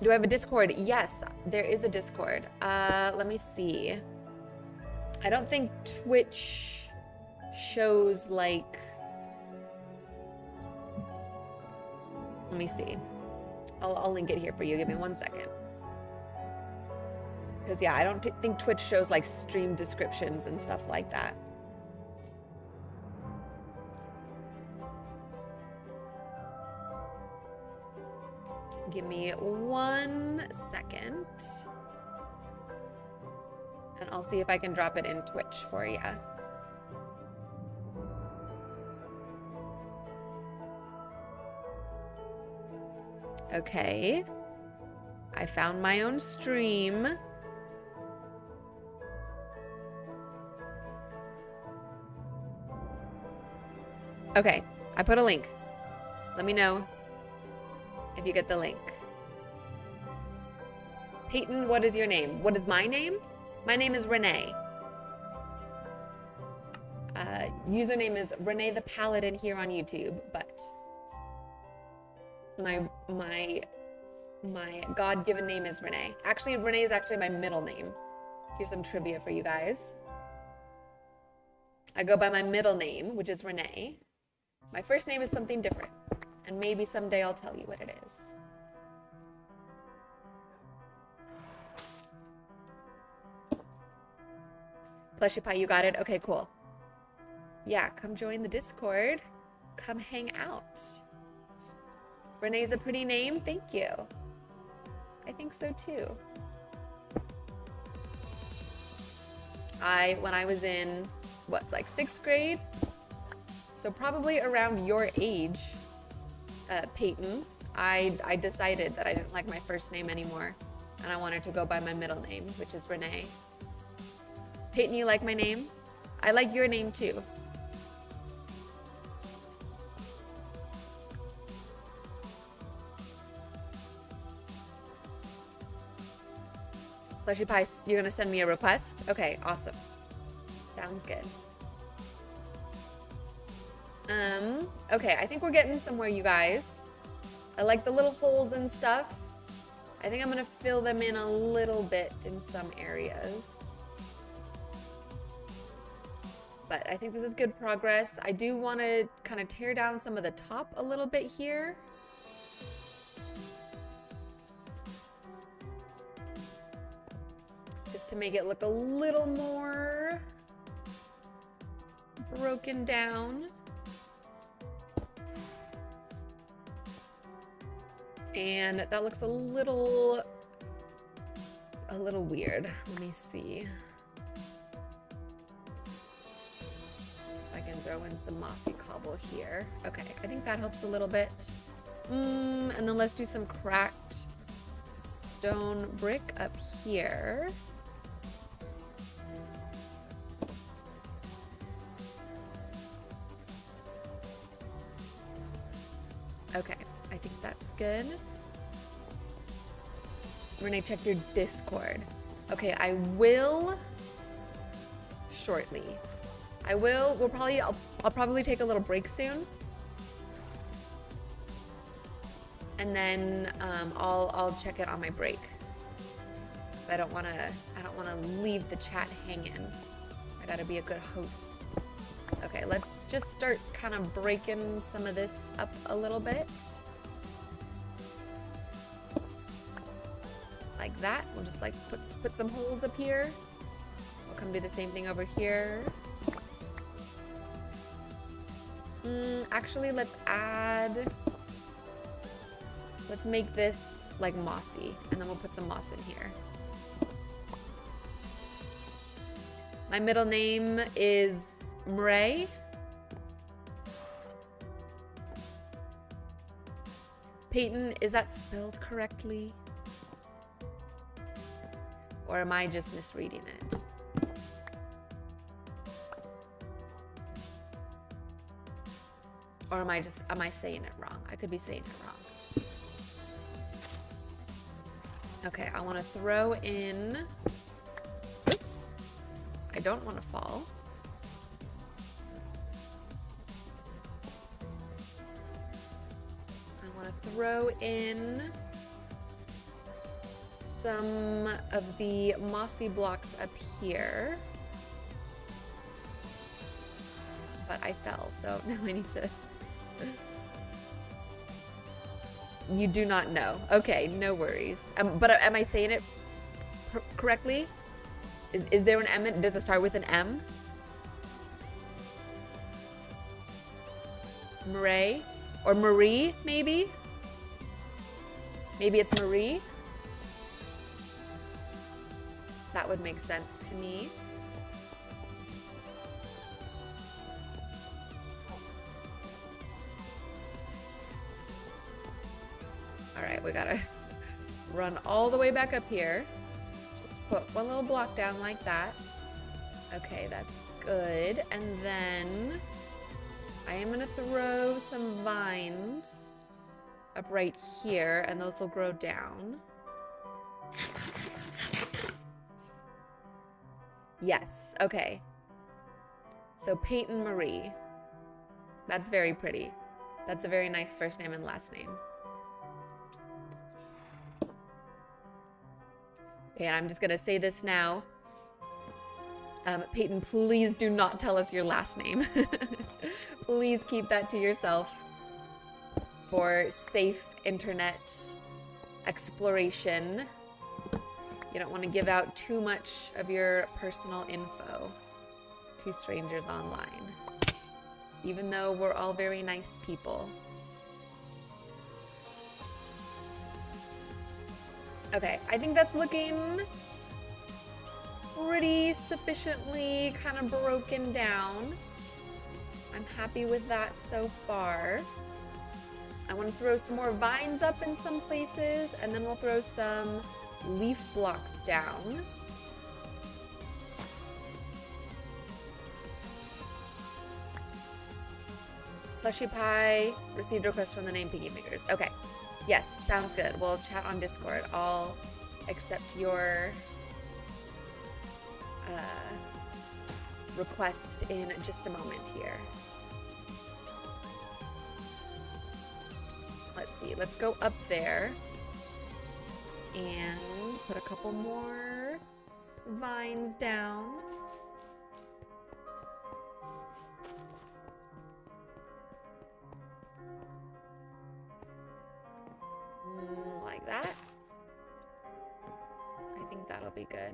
Speaker 1: Do I have a Discord? Yes, there is a Discord. Let me see. I don't think Twitch shows like... Let me see. I'll link it here for you. Give me 1 second. Because, yeah, I don't think Twitch shows like stream descriptions and stuff like that. Give me 1 second. And I'll see if I can drop it in Twitch for you. Okay. I found my own stream. Okay, I put a link. Let me know if you get the link. Peyton, what is your name? What is my name? My name is Renee. Username is Renee the Paladin here on YouTube, but my God-given name is Renee. Actually, Renee is actually my middle name. Here's some trivia for you guys. I go by my middle name, which is Renee. My first name is something different, and maybe someday I'll tell you what it is. Plushy Pie, you got it? Okay, cool. Yeah, come join the Discord. Come hang out. Renee's a pretty name. Thank you. I think so too. When I was in, what, like 6th grade? So probably around your age, Peyton, I decided that I didn't like my first name anymore, and I wanted to go by my middle name, which is Renee. Peyton, you like my name? I like your name too. Plushy Pie, you're gonna send me a request? Okay, awesome. Sounds good. Okay, I think we're getting somewhere, you guys. I like the little holes and stuff. I think I'm gonna fill them in a little bit in some areas. But I think this is good progress. I do want to kind of tear down some of the top a little bit here. Just to make it look a little more broken down. And that looks a little weird. Let me see. If I can throw in some mossy cobble here. Okay, I think that helps a little bit. And then let's do some cracked stone brick up here. Okay, I think that's good. Renee, check your Discord. Okay, I will shortly. I'll probably take a little break soon. And then I'll check it on my break. I don't wanna leave the chat hanging. I gotta be a good host. Okay, let's just start kind of breaking some of this up a little bit. Like that. We'll just like put some holes up here. We'll come do the same thing over here. Actually, let's make this like mossy, and then we'll put some moss in here. My middle name is Murray. Peyton, is that spelled correctly? Or am I just misreading it? Or am I saying it wrong? I could be saying it wrong. Okay, I want to throw in, oops, I don't want to fall. I want to throw in some of the mossy blocks up here. But I fell, so now I need to... You do not know. Okay, no worries. But am I saying it correctly? Is there an M? Does it start with an M? Murray? Or Marie, maybe? Maybe it's Marie? That would make sense to me. All right, we gotta run all the way back up here. Just put one little block down like that. Okay, that's good. And then I am gonna throw some vines up right here, and those will grow down. Yes, okay. So Peyton Marie. That's very pretty. That's a very nice first name and last name. Okay, and I'm just gonna say this now. Peyton, please do not tell us your last name. Please keep that to yourself for safe internet exploration. You don't want to give out too much of your personal info to strangers online, even though we're all very nice people. Okay, I think that's looking pretty sufficiently kind of broken down. I'm happy with that so far. I want to throw some more vines up in some places, and then we'll throw some leaf blocks down. Plushy Pie received a request from the name Piggy Fingers. Okay, yes, sounds good. We'll chat on Discord. I'll accept your request in just a moment here. Let's see, let's go up there and put a couple more vines down. Like that. I think that'll be good.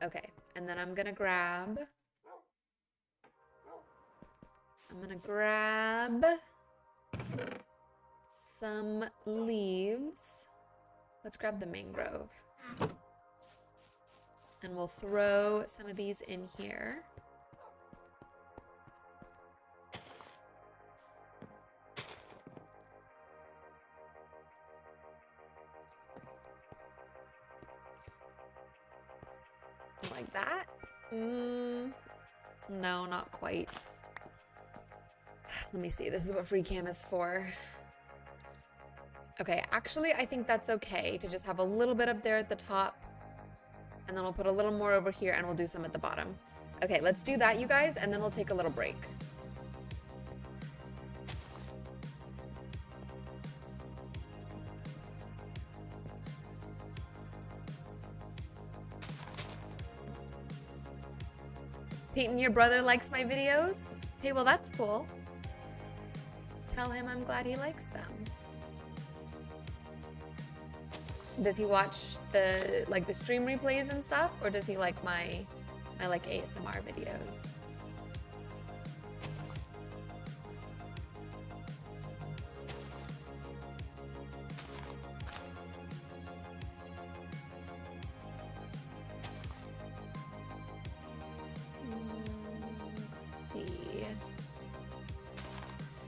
Speaker 1: Okay, and then I'm gonna grab some leaves. Let's grab the mangrove. And we'll throw some of these in here. Like that. No, not quite. Let me see, this is what free cam is for. Okay, actually, I think that's okay to just have a little bit up there at the top, and then we'll put a little more over here, and we'll do some at the bottom. Okay, let's do that, you guys, and then we'll take a little break. Peyton, your brother likes my videos? Hey, well, that's cool. Tell him I'm glad he likes them. Does he watch the stream replays and stuff, or does he like my like ASMR videos?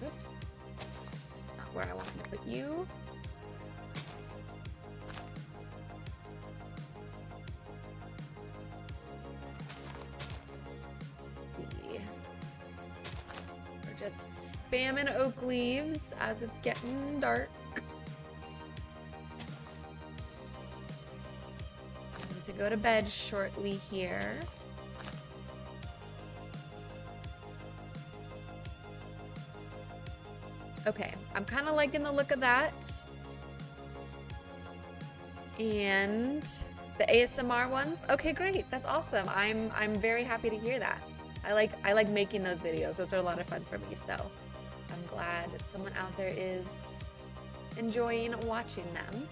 Speaker 1: Oops. It's not where I wanted to put you. We're just spamming oak leaves as it's getting dark. I need to go to bed shortly here. Okay, I'm kind of liking the look of that. And the ASMR ones. Okay, great. That's awesome. I'm very happy to hear that. I like making those videos. Those are a lot of fun for me. So I'm glad someone out there is enjoying watching them.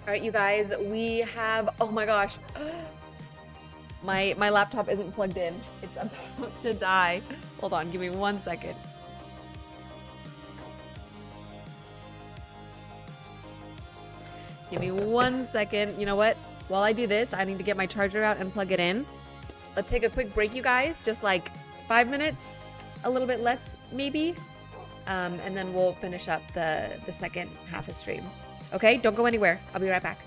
Speaker 1: All right, you guys, we have, oh my gosh, my laptop isn't plugged in. It's about to die. Hold on, give me 1 second. Give me 1 second. You know what? While I do this, I need to get my charger out and plug it in. Let's take a quick break, you guys. Just like 5 minutes, a little bit less maybe. And then we'll finish up the second half of stream. Okay, don't go anywhere. I'll be right back.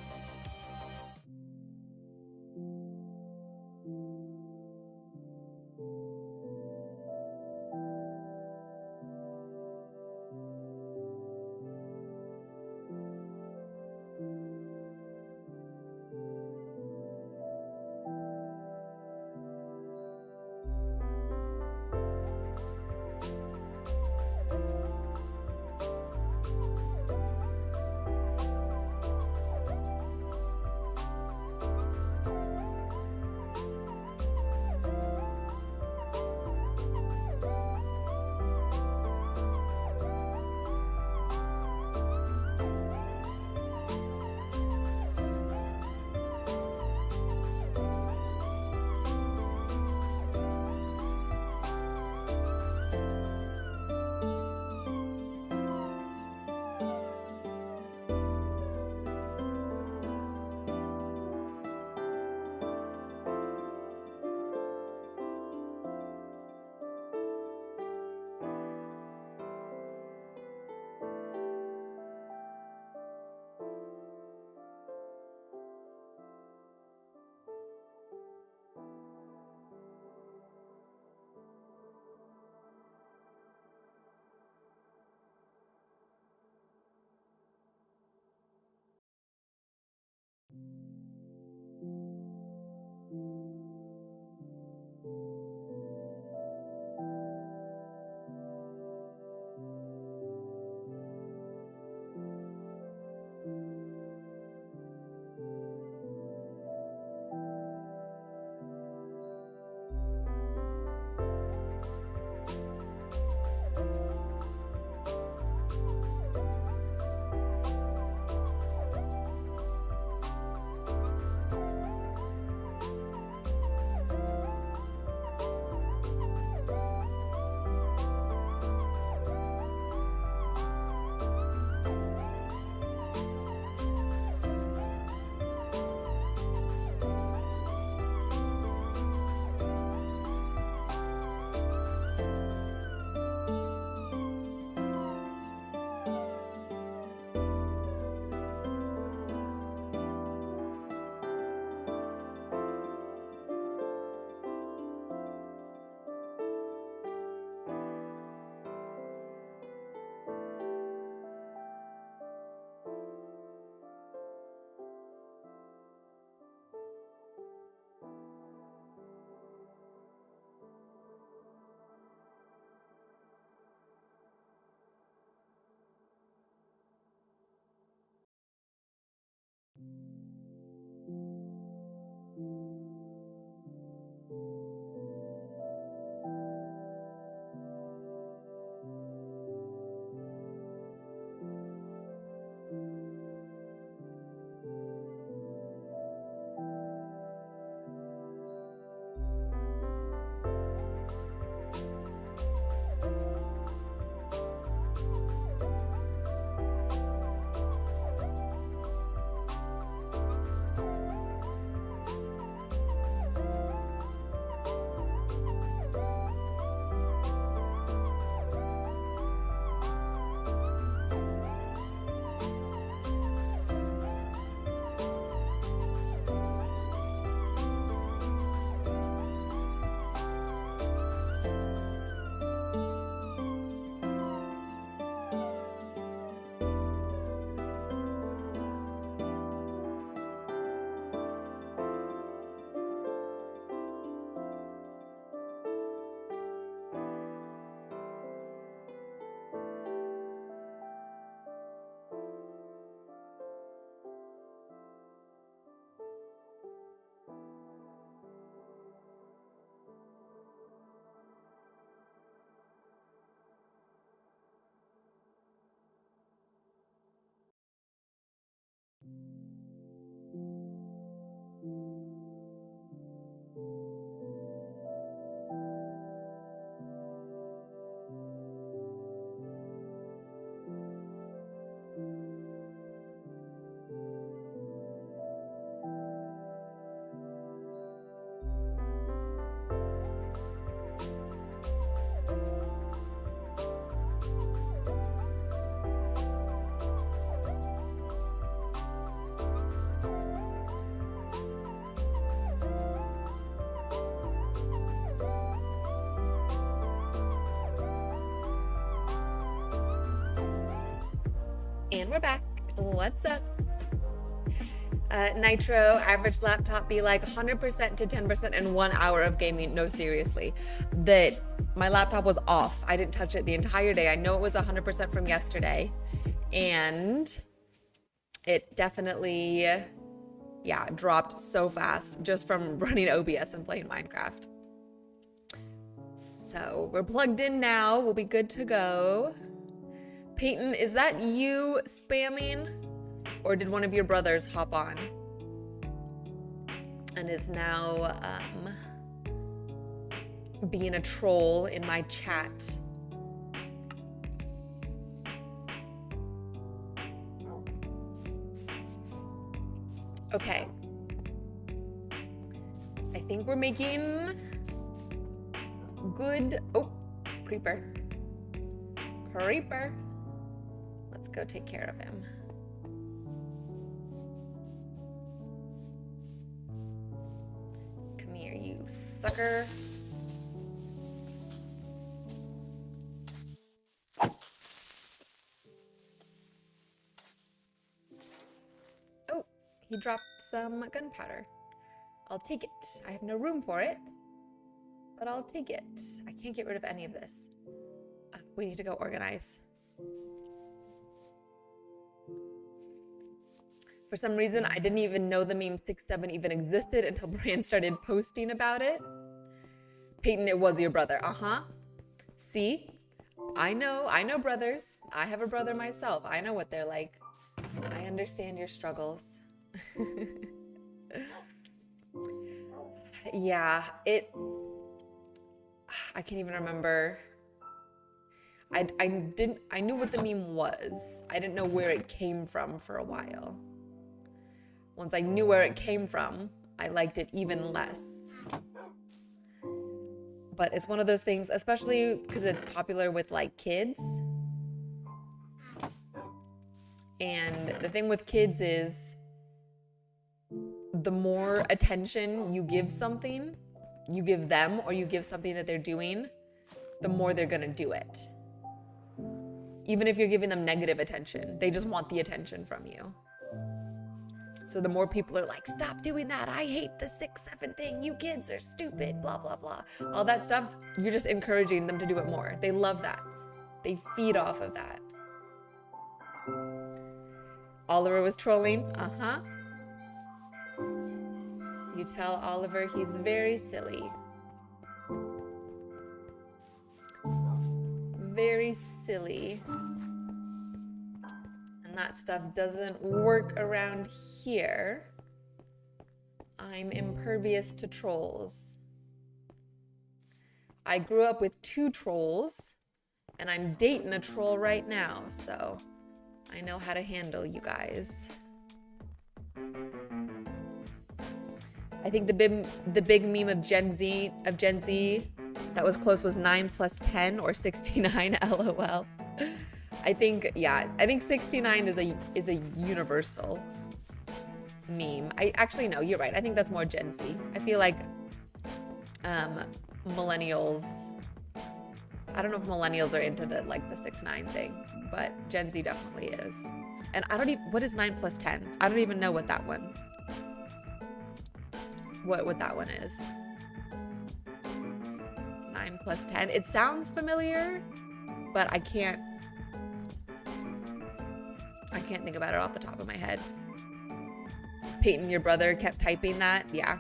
Speaker 1: we're back. What's up? Nitro, average laptop be like 100% to 10% in 1 hour of gaming. No, seriously. That my laptop was off. I didn't touch it the entire day. I know it was 100% from yesterday. And it definitely, yeah, dropped so fast just from running OBS and playing Minecraft. So we're plugged in now. We'll be good to go. Peyton, is that you spamming? Or did one of your brothers hop on and is now being a troll in my chat? Okay. I think we're making good. Oh, creeper. Creeper. Let's go take care of him. Come here, you sucker. Oh, he dropped some gunpowder. I'll take it. I have no room for it, but I'll take it. I can't get rid of any of this. We need to go organize. For some reason, I didn't even know the meme 6'7" even existed until Brian started posting about it. Peyton, it was your brother. See? I know brothers. I have a brother myself. I know what they're like. I understand your struggles. Yeah, I can't even remember. I knew what the meme was. I didn't know where it came from for a while. Once I knew where it came from, I liked it even less. But it's one of those things, especially because it's popular with like kids. And the thing with kids is the more attention you give something, you give them, or you give something that they're doing, the more they're gonna do it. Even if you're giving them negative attention, they just want the attention from you. So the more people are like, stop doing that, I hate the 6'7" thing, you kids are stupid, blah, blah, blah. All that stuff, you're just encouraging them to do it more. They love that. They feed off of that. Oliver was trolling, You tell Oliver he's very silly. Very silly. And that stuff doesn't work around here. I'm impervious to trolls. I grew up with 2 trolls, and I'm dating a troll right now, so I know how to handle you guys. I think the big meme of Gen Z that was close was 9 plus 10 or 69 LOL. I think 69 is a universal meme. Actually no, you're right. I think that's more Gen Z. I feel like millennials, I don't know if millennials are into the 6'9" thing, but Gen Z definitely is. And what is 9 plus 10? I don't even know what that one is. 9 plus 10. It sounds familiar, but I can't think about it off the top of my head. Peyton, your brother kept typing that? Yeah.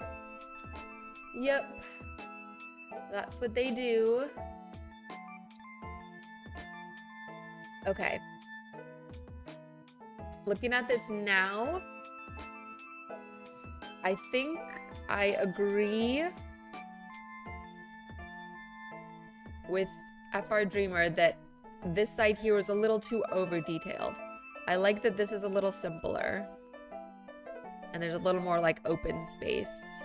Speaker 1: Yep. That's what they do. Okay. Looking at this now, I think I agree with FR Dreamer that this side here was a little too over detailed. I like that this is a little simpler and there's a little more open space.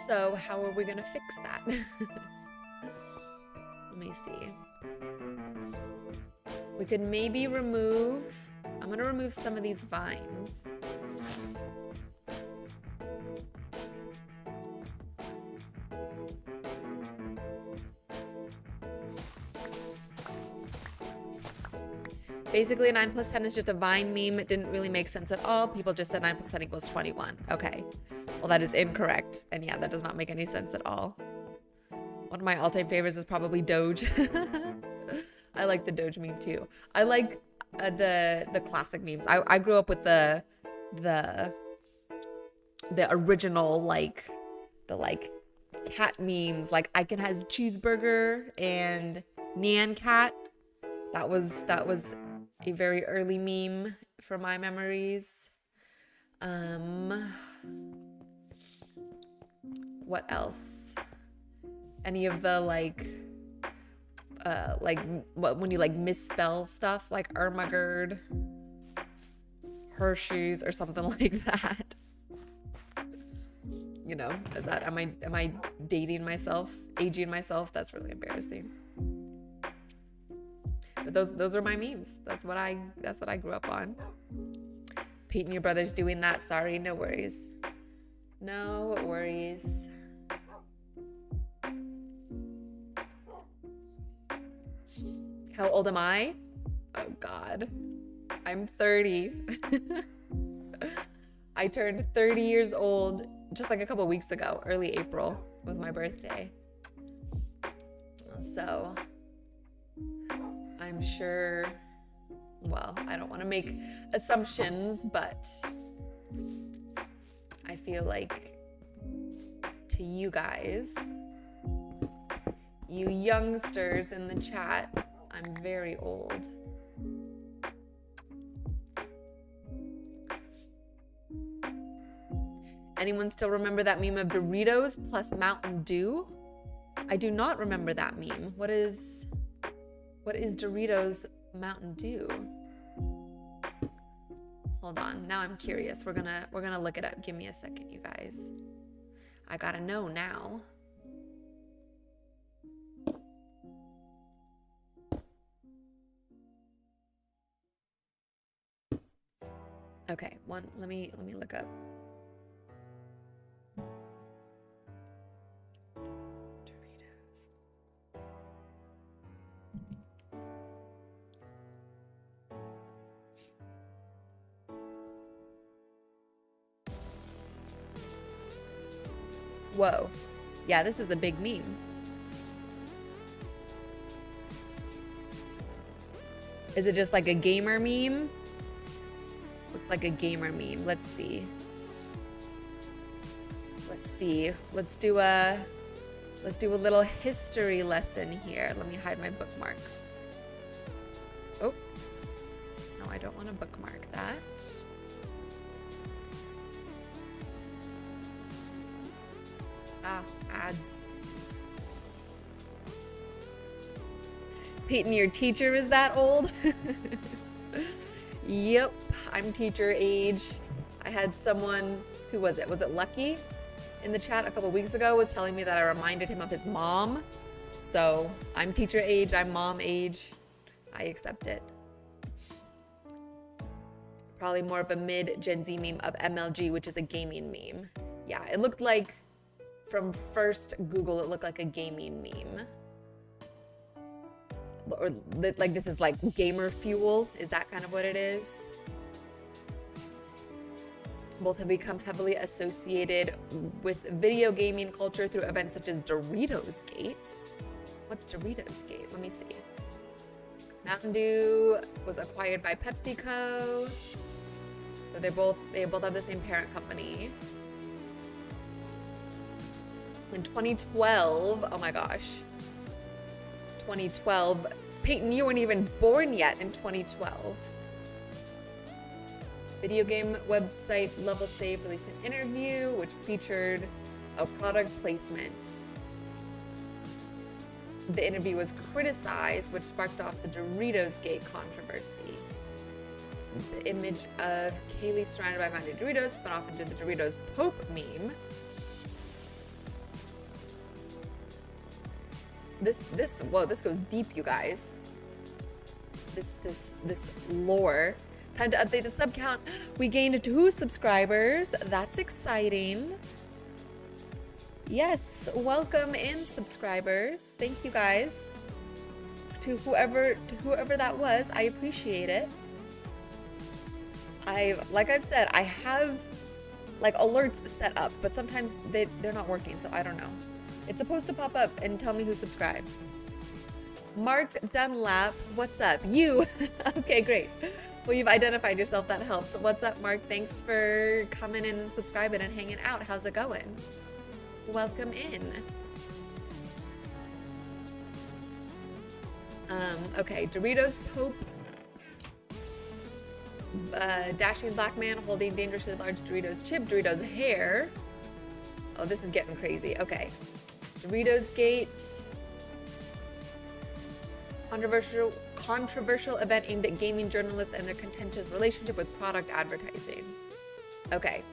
Speaker 1: So how are we gonna fix that? Let me see. We could maybe remove, I'm gonna remove some of these vines. Basically, 9 plus 10 is just a Vine meme. It didn't really make sense at all. People just said 9 plus 10 equals 21. Okay. Well, that is incorrect. And yeah, that does not make any sense at all. One of my all-time favorites is probably Doge. I like the Doge meme too. I like the classic memes. I grew up with the original, like, the cat memes. Like Icon has cheeseburger and Nyan Cat. That was a very early meme from my memories. What else? Any of the when you like misspell stuff, like Ermagerd, Hershey's, or something like that. You know, am I dating myself, aging myself? That's really embarrassing. But those are my memes. That's what I grew up on. Pete and your brother's doing that. Sorry, no worries. No worries. How old am I? Oh God, I'm 30. I turned 30 years old just like a couple weeks ago. Early April was my birthday. So I'm sure, well, I don't want to make assumptions, but I feel like to you guys, you youngsters in the chat, I'm very old. Anyone still remember that meme of Doritos plus Mountain Dew? I do not remember that meme. What is Doritos Mountain Dew? Hold on, now I'm curious. We're gonna look it up. Give me a second, you guys. I gotta know now. Okay, let me look up. Doritos. Whoa. Yeah, this is a big meme. Is it just like a gamer meme? Looks like a gamer meme. Let's see. Let's do a little history lesson here. Let me hide my bookmarks. Oh. No, I don't want to bookmark that. Ah, ads. Peyton, your teacher is that old? Yep, I'm teacher age. I had someone, who was it? Was it Lucky? In the chat a couple weeks ago was telling me that I reminded him of his mom. So I'm teacher age, I'm mom age. I accept it. Probably more of a mid-Gen Z meme of MLG, which is a gaming meme. Yeah, it looked like, from first Google, it looked like a gaming meme. Or like this is like gamer fuel. Is that kind of what it is? Both have become heavily associated with video gaming culture through events such as Doritos Gate. What's Doritos Gate? Let me see. Mountain Dew was acquired by PepsiCo. So they both have the same parent company. In 2012, oh my gosh. 2012. Peyton, you weren't even born yet in 2012. Video game website Level Save released an interview which featured a product placement. The interview was criticized, which sparked off the Doritos Gate controversy. The image of Kaylee surrounded by Mountain Doritos spun off into the Doritos Pope meme. Whoa, this goes deep, you guys. This lore. Time to update the sub count. We gained 2 subscribers. That's exciting. Yes, welcome in, subscribers. Thank you, guys. to whoever that was. I appreciate it. Like I've said, I have like alerts set up, but sometimes they're not working, so I don't know. It's supposed to pop up and tell me who subscribed. Mark Dunlap, what's up? You. Okay, great. Well, you've identified yourself. That helps. What's up, Mark? Thanks for coming and subscribing and hanging out. How's it going? Welcome in. Okay, Doritos Pope. Dashing black man holding dangerously large Doritos chip. Doritos hair. Oh, this is getting crazy. Okay. Doritos Gate. Controversial event aimed at gaming journalists and their contentious relationship with product advertising. Okay.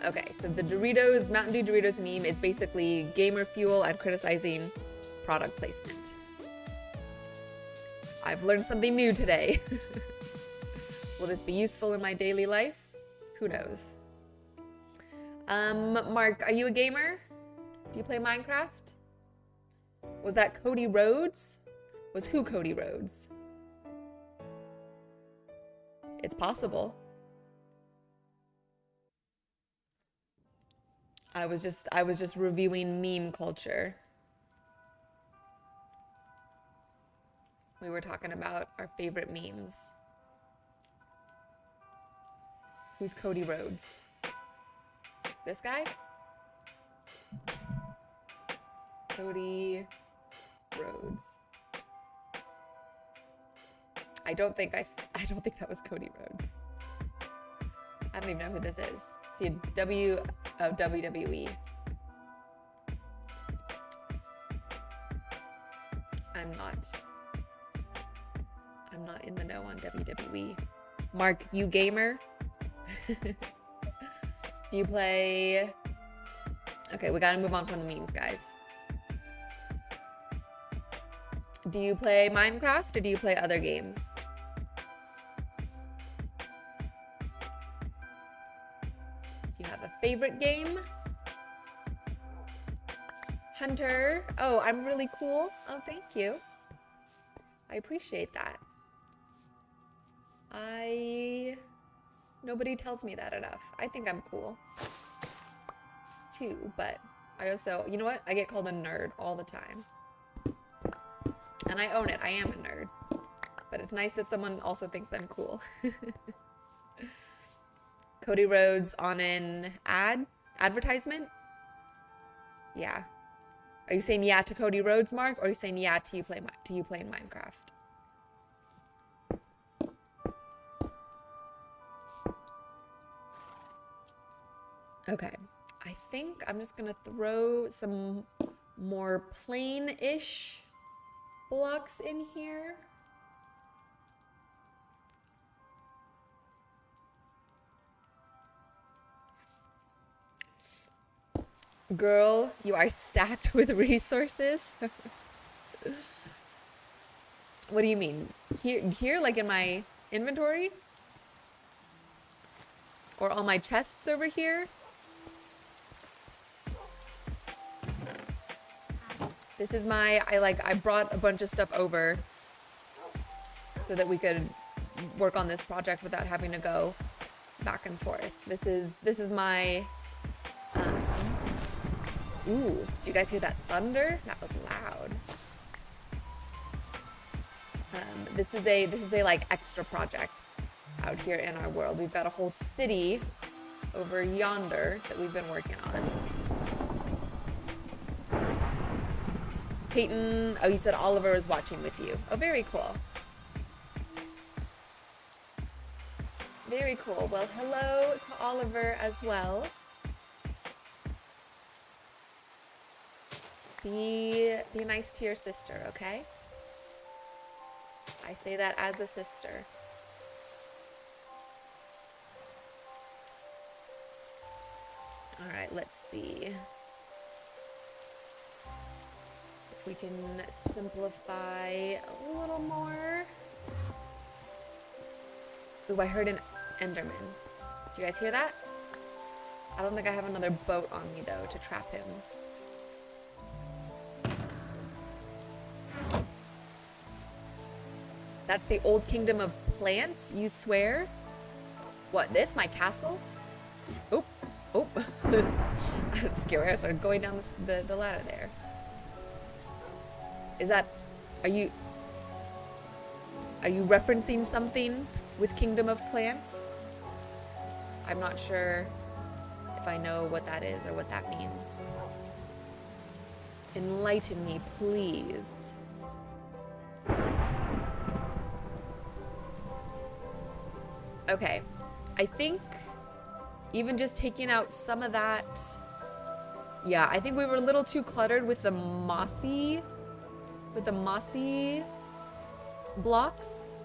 Speaker 1: Okay, so the Doritos, Mountain Dew Doritos meme is basically gamer fuel and criticizing product placement. I've learned something new today. Will this be useful in my daily life? Who knows? Mark, are you a gamer? Do you play Minecraft? Was that Cody Rhodes? Was who Cody Rhodes? It's possible. I was just reviewing meme culture. We were talking about our favorite memes. Who's Cody Rhodes? This guy? Cody Rhodes. I don't think that was Cody Rhodes. I don't even know who this is. See a W of WWE. I'm not in the know on WWE. Mark, you gamer? Do you play? Okay, we gotta move on from the memes, guys. Do you play Minecraft or do you play other games? Do you have a favorite game? Hunter. Oh, I'm really cool. Oh, thank you. I appreciate that. Nobody tells me that enough. I think I'm cool too, but I also, you know what? I get called a nerd all the time. And I own it. I am a nerd. But it's nice that someone also thinks I'm cool. Cody Rhodes on an advertisement? Yeah. Are you saying yeah to Cody Rhodes, Mark? Or are you saying yeah to you playing Minecraft? Okay. I think I'm just gonna throw some more plain-ish blocks in here. Girl, you are stacked with resources. What do you mean? Here, like in my inventory? Or all my chests over here? This is I brought a bunch of stuff over so that we could work on this project without having to go back and forth. This is my, ooh, did you guys hear that thunder? That was loud. This is a like extra project out here in our world. We've got a whole city over yonder that we've been working on. Peyton, oh, you said Oliver is watching with you. Oh, very cool. Very cool. Well, hello to Oliver as well. Be nice to your sister, okay? I say that as a sister. All right, let's see. If we can simplify a little more. Ooh, I heard an Enderman. Did you guys hear that? I don't think I have another boat on me though to trap him. That's the old kingdom of plants, you swear? What, this? My castle? Oh, oh. I'm scared. I started going down the ladder there. Is that, are you referencing something with Kingdom of Plants? I'm not sure if I know what that is or what that means. Enlighten me, please. Okay, I think even just taking out some of that, yeah, I think we were a little too cluttered with the mossy blocks,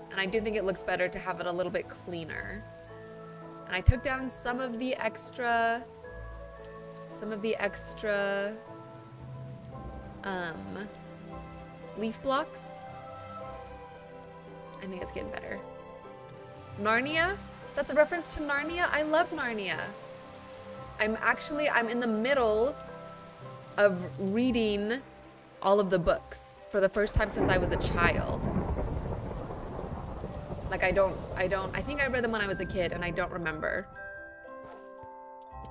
Speaker 1: and I do think it looks better to have it a little bit cleaner. And I took down some of the extra leaf blocks. I think it's getting better. Narnia? That's a reference to Narnia? I love Narnia. I'm in the middle of reading all of the books for the first time since I was a child. Like I think I read them when I was a kid and I don't remember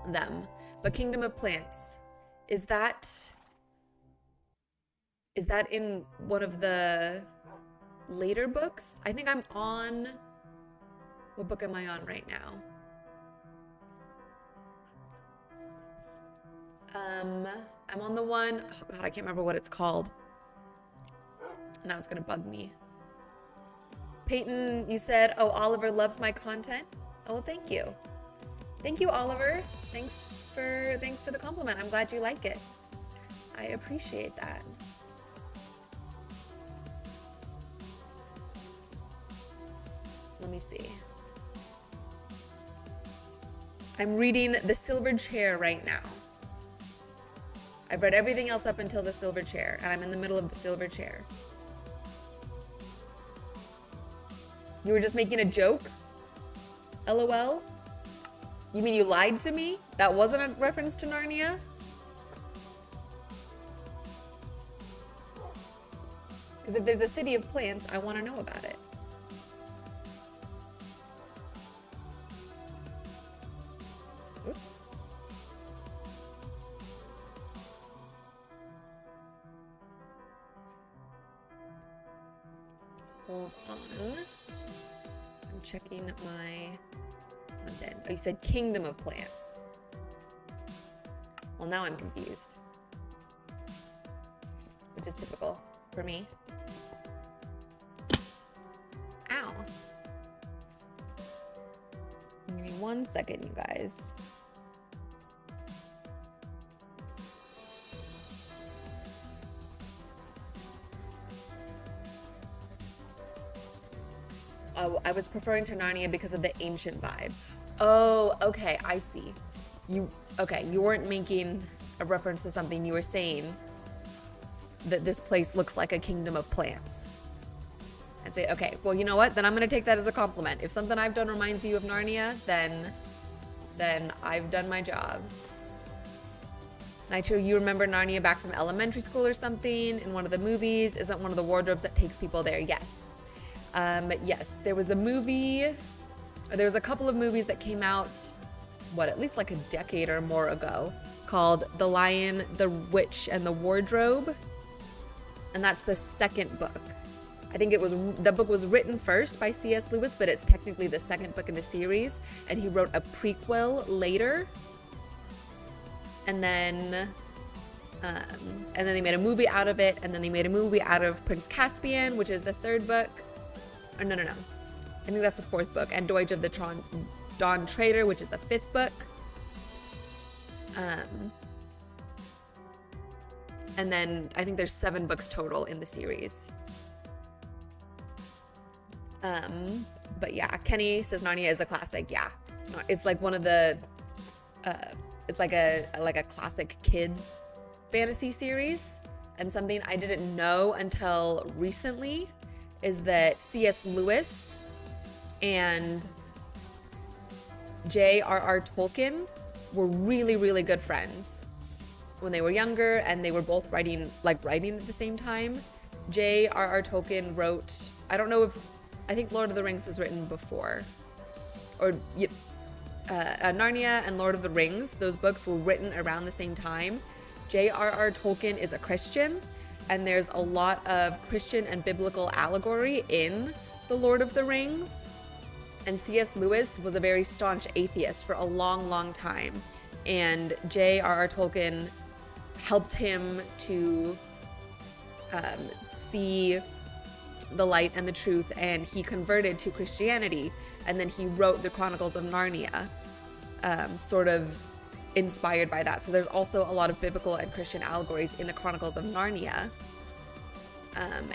Speaker 1: them. But Kingdom of Plants, is that in one of the later books? I think I'm on, what book am I on right now? I'm on the one, oh God, I can't remember what it's called. Now it's gonna bug me. Peyton, you said, oh, Oliver loves my content. Oh, well, thank you. Thank you, Oliver. Thanks for the compliment. I'm glad you like it. I appreciate that. Let me see. I'm reading The Silver Chair right now. I've read everything else up until The Silver Chair, and I'm in the middle of The Silver Chair. You were just making a joke? LOL? You mean you lied to me? That wasn't a reference to Narnia? Because if there's a city of plants, I want to know about it. Oops. Hold on. I'm checking my content. Oh, you said Kingdom of Plants. Well, now I'm confused. Which is typical for me. Ow. Give me 1 second, you guys. Oh, I was referring to Narnia because of the ancient vibe. Oh, okay, I see. You weren't making a reference to something. You were saying that this place looks like a kingdom of plants. I'd say, okay, well, you know what? Then I'm gonna take that as a compliment. If something I've done reminds you of Narnia, then I've done my job. Nitro, you remember Narnia back from elementary school or something in one of the movies? Isn't one of the wardrobes that takes people there? Yes. Yes, there was a couple of movies that came out, at least like a decade or more ago, called The Lion, the Witch, and the Wardrobe. And that's the second book. I think the book was written first by C.S. Lewis, but it's technically the second book in the series. And he wrote a prequel later. And then they made a movie out of it. And then they made a movie out of Prince Caspian, which is the third book. Or no. I think that's the fourth book. And Doge of the Dawn Trader, which is the fifth book. And then I think there's 7 books total in the series. But yeah, Kenny says Narnia is a classic. Yeah, it's like one of the, it's like a classic kids fantasy series. And something I didn't know until recently is that C.S. Lewis and J.R.R. Tolkien were really, really good friends when they were younger, and they were both writing at the same time. J.R.R. Tolkien wrote, I don't know if, I think Lord of the Rings was written before, or Narnia and Lord of the Rings, those books were written around the same time. J.R.R. Tolkien is a Christian, and there's a lot of Christian and biblical allegory in the Lord of the Rings. And C.S. Lewis was a very staunch atheist for a long, long time. And J.R.R. Tolkien helped him to see the light and the truth, and he converted to Christianity. And then he wrote the Chronicles of Narnia, sort of inspired by that. So there's also a lot of biblical and Christian allegories in the Chronicles of Narnia.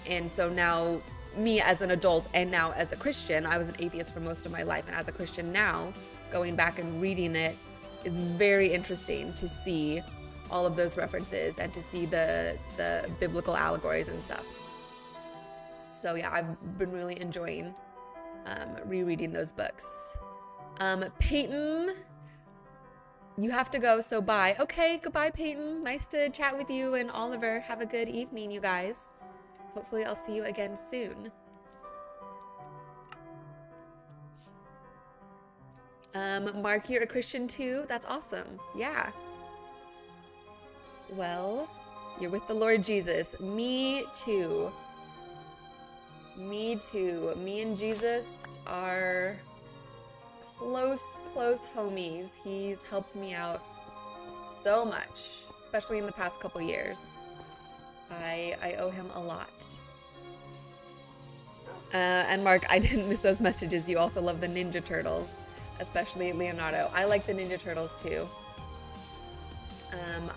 Speaker 1: And so now, me as an adult and now as a Christian, I was an atheist for most of my life, and as a Christian now, going back and reading it is very interesting to see all of those references and to see the biblical allegories and stuff. So yeah, I've been really enjoying rereading those books. Peyton, you have to go, so bye. Okay, goodbye, Peyton. Nice to chat with you, and Oliver. Have a good evening, you guys. Hopefully I'll see you again soon. Mark, you're a Christian too? That's awesome. Yeah. Well, you're with the Lord Jesus. Me too. Me too. Me and Jesus are close homies. He's helped me out so much, especially in the past couple years. I owe him a lot. And Mark, I didn't miss those messages. You also love the Ninja Turtles, especially Leonardo. I like the Ninja Turtles too.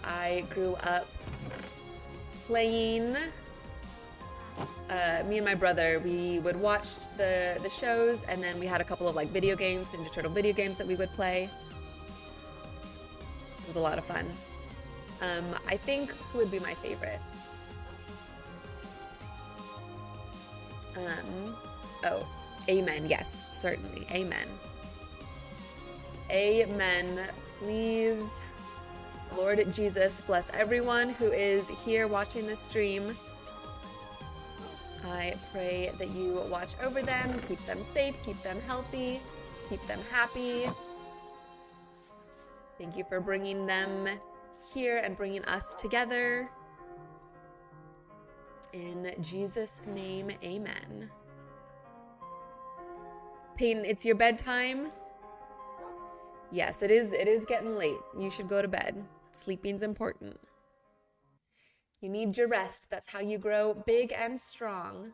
Speaker 1: I grew up playing, me and my brother, we would watch the shows, and then we had a couple of like video games, Ninja Turtle video games that we would play. It was a lot of fun. I think who would be my favorite? Oh, amen. Yes, certainly. Amen. Amen. Please, Lord Jesus, bless everyone who is here watching this stream. I pray that you watch over them, keep them safe, keep them healthy, keep them happy. Thank you for bringing them here and bringing us together. In Jesus' name, amen. Peyton, it's your bedtime? Yes, it is getting late. You should go to bed. Sleeping's important. You need your rest. That's how you grow big and strong.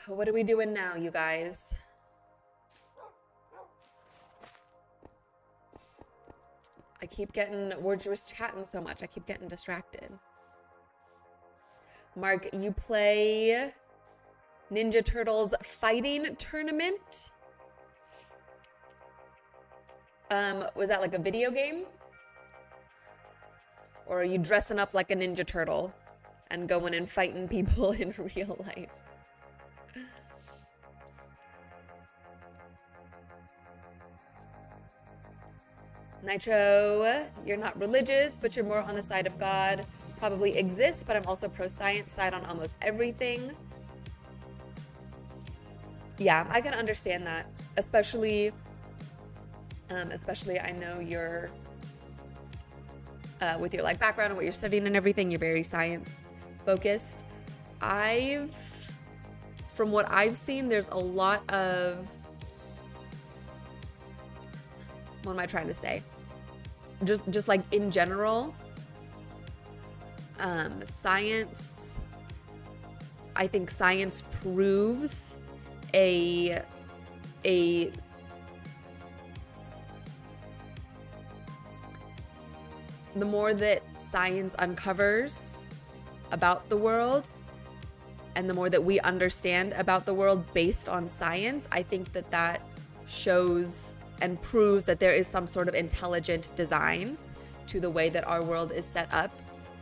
Speaker 1: What are we doing now, you guys? I keep getting, we're just chatting so much, I keep getting distracted. Mark, you play Ninja Turtles fighting tournament? Was that like a video game? Or are you dressing up like a Ninja Turtle and going and fighting people in real life? Nitro, you're not religious, but you're more on the side of God. Probably exists, but I'm also pro-science side on almost everything. Yeah, I can understand that, especially I know you're with your like background and what you're studying and everything, you're very science focused. From what I've seen, there's a lot of, what am I trying to say? Just like in general, science, I think science proves the more that science uncovers about the world and the more that we understand about the world based on science, I think that shows and proves that there is some sort of intelligent design to the way that our world is set up,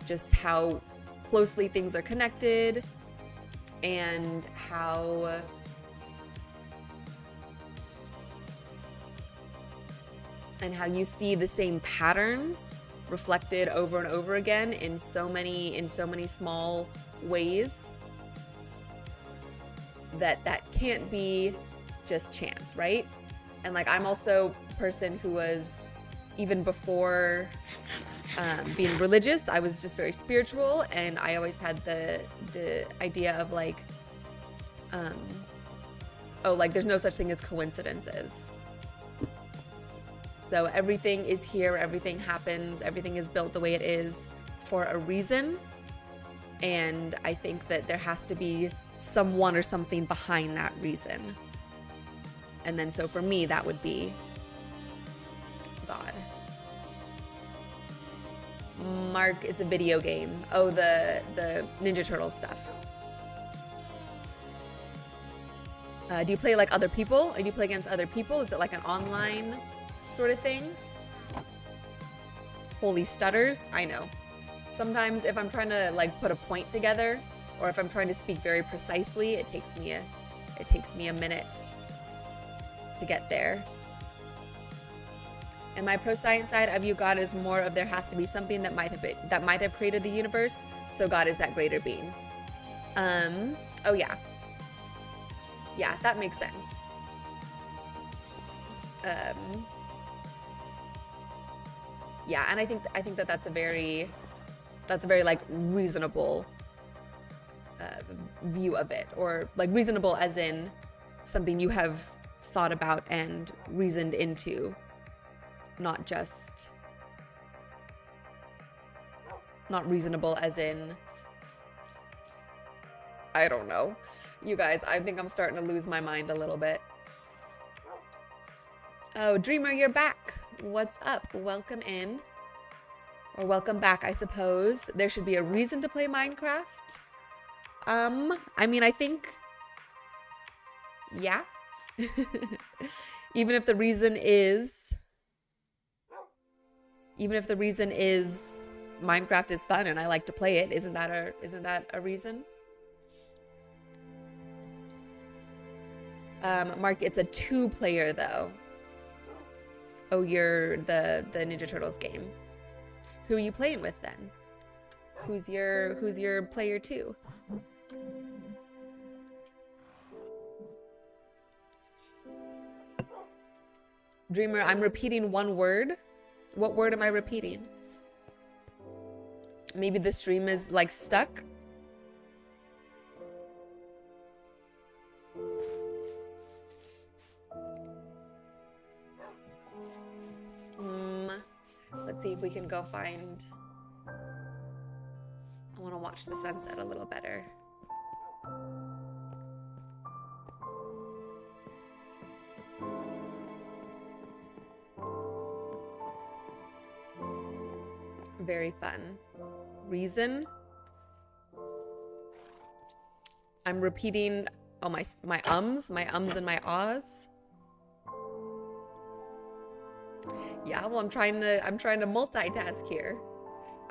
Speaker 1: just how closely things are connected and how you see the same patterns reflected over and over again in so many small ways that can't be just chance, right? And like, I'm also a person who was, even before being religious, I was just very spiritual, and I always had the idea of like, oh, like there's no such thing as coincidences. So everything is here, everything happens, everything is built the way it is for a reason. And I think that there has to be someone or something behind that reason. And then so for me, that would be God. Mark, it's a video game. Oh, the Ninja Turtle stuff. Do you play like other people? Or do you play against other people? Is it like an online sort of thing? Holy stutters, I know. Sometimes if I'm trying to like put a point together, or if I'm trying to speak very precisely, it takes me a minute to get there. In my pro science side, I view God as more of there has to be something that might have created the universe. So God is that greater being. Oh yeah. Yeah, that makes sense. Yeah, and I think that that's a very like reasonable view of it, or like reasonable as in something you have thought about and reasoned into, not reasonable as in, I don't know. You guys, I think I'm starting to lose my mind a little bit. Oh, Dreamer, you're back. What's up? Welcome in. Or welcome back, I suppose. There should be a reason to play Minecraft. I mean, I think, yeah. Even if the reason is Minecraft is fun and I like to play it, isn't that a reason? Mark, it's a 2-player though. Oh, you're the Ninja Turtles game. Who are you playing with then? Who's your player 2? Dreamer, I'm repeating one word. What word am I repeating? Maybe the stream is like stuck. Let's see if we can go find. I want to watch the sunset a little better. Very fun. Reason. I'm repeating my ums and my ahs. Yeah, well, I'm trying to multitask here.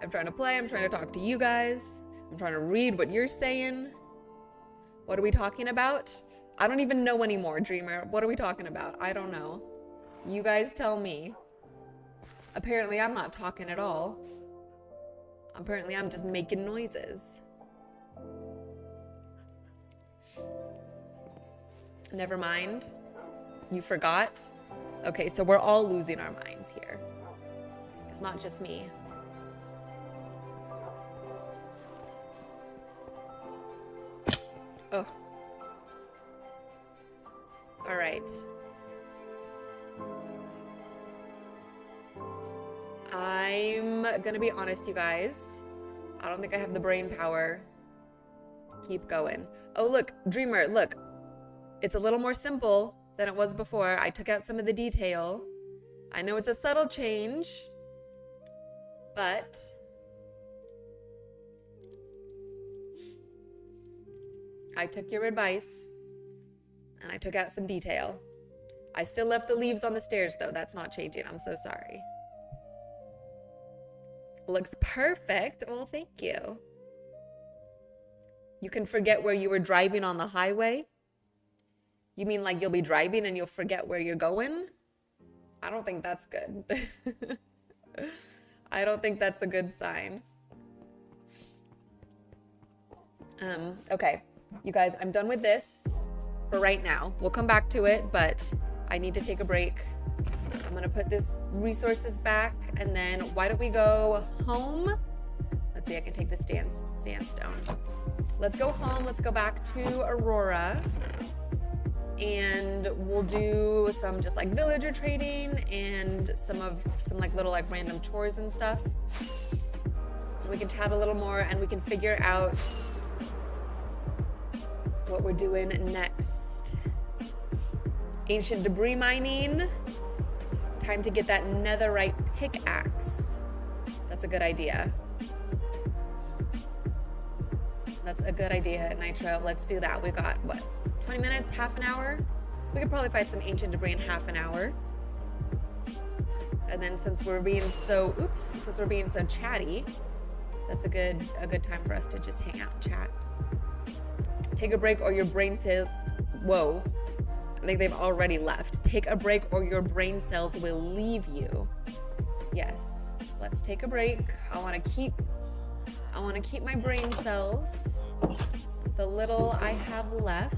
Speaker 1: I'm trying to play, I'm trying to talk to you guys. I'm trying to read what you're saying. What are we talking about? I don't even know anymore, Dreamer. What are we talking about? I don't know. You guys tell me. Apparently, I'm not talking at all. Apparently, I'm just making noises. Never mind. You forgot? Okay, so we're all losing our minds here. It's not just me. Oh. All right. I'm gonna be honest, you guys. I don't think I have the brain power to keep going. Oh, look, Dreamer, look. It's a little more simple than it was before. I took out some of the detail. I know it's a subtle change, but I took your advice and I took out some detail. I still left the leaves on the stairs though. That's not changing. I'm so sorry. Looks perfect. Well, thank you. You can forget where you were driving on the highway? You mean like you'll be driving and you'll forget where you're going? I don't think that's good. I don't think that's a good sign. Okay, you guys, I'm done with this for right now. We'll come back to it, but I need to take a break. I'm gonna put this resources back, and then why don't we go home? Let's see, I can take the sandstone. Let's go home, let's go back to Aurora, and we'll do some just like villager trading and some like little like random chores and stuff. We can chat a little more and we can figure out what we're doing next. Ancient debris mining. Time to get that netherite pickaxe. That's a good idea. That's a good idea, Nitro. Let's do that. We've got, what, 20 minutes, half an hour? We could probably find some ancient debris in half an hour. And then since we're being so, since we're being so chatty, that's a good time for us to just hang out and chat. Take a break or your brain cells, whoa, I think they've already left. Take a break or your brain cells will leave you. Yes, let's take a break. I want to keep my brain cells, the little I have left.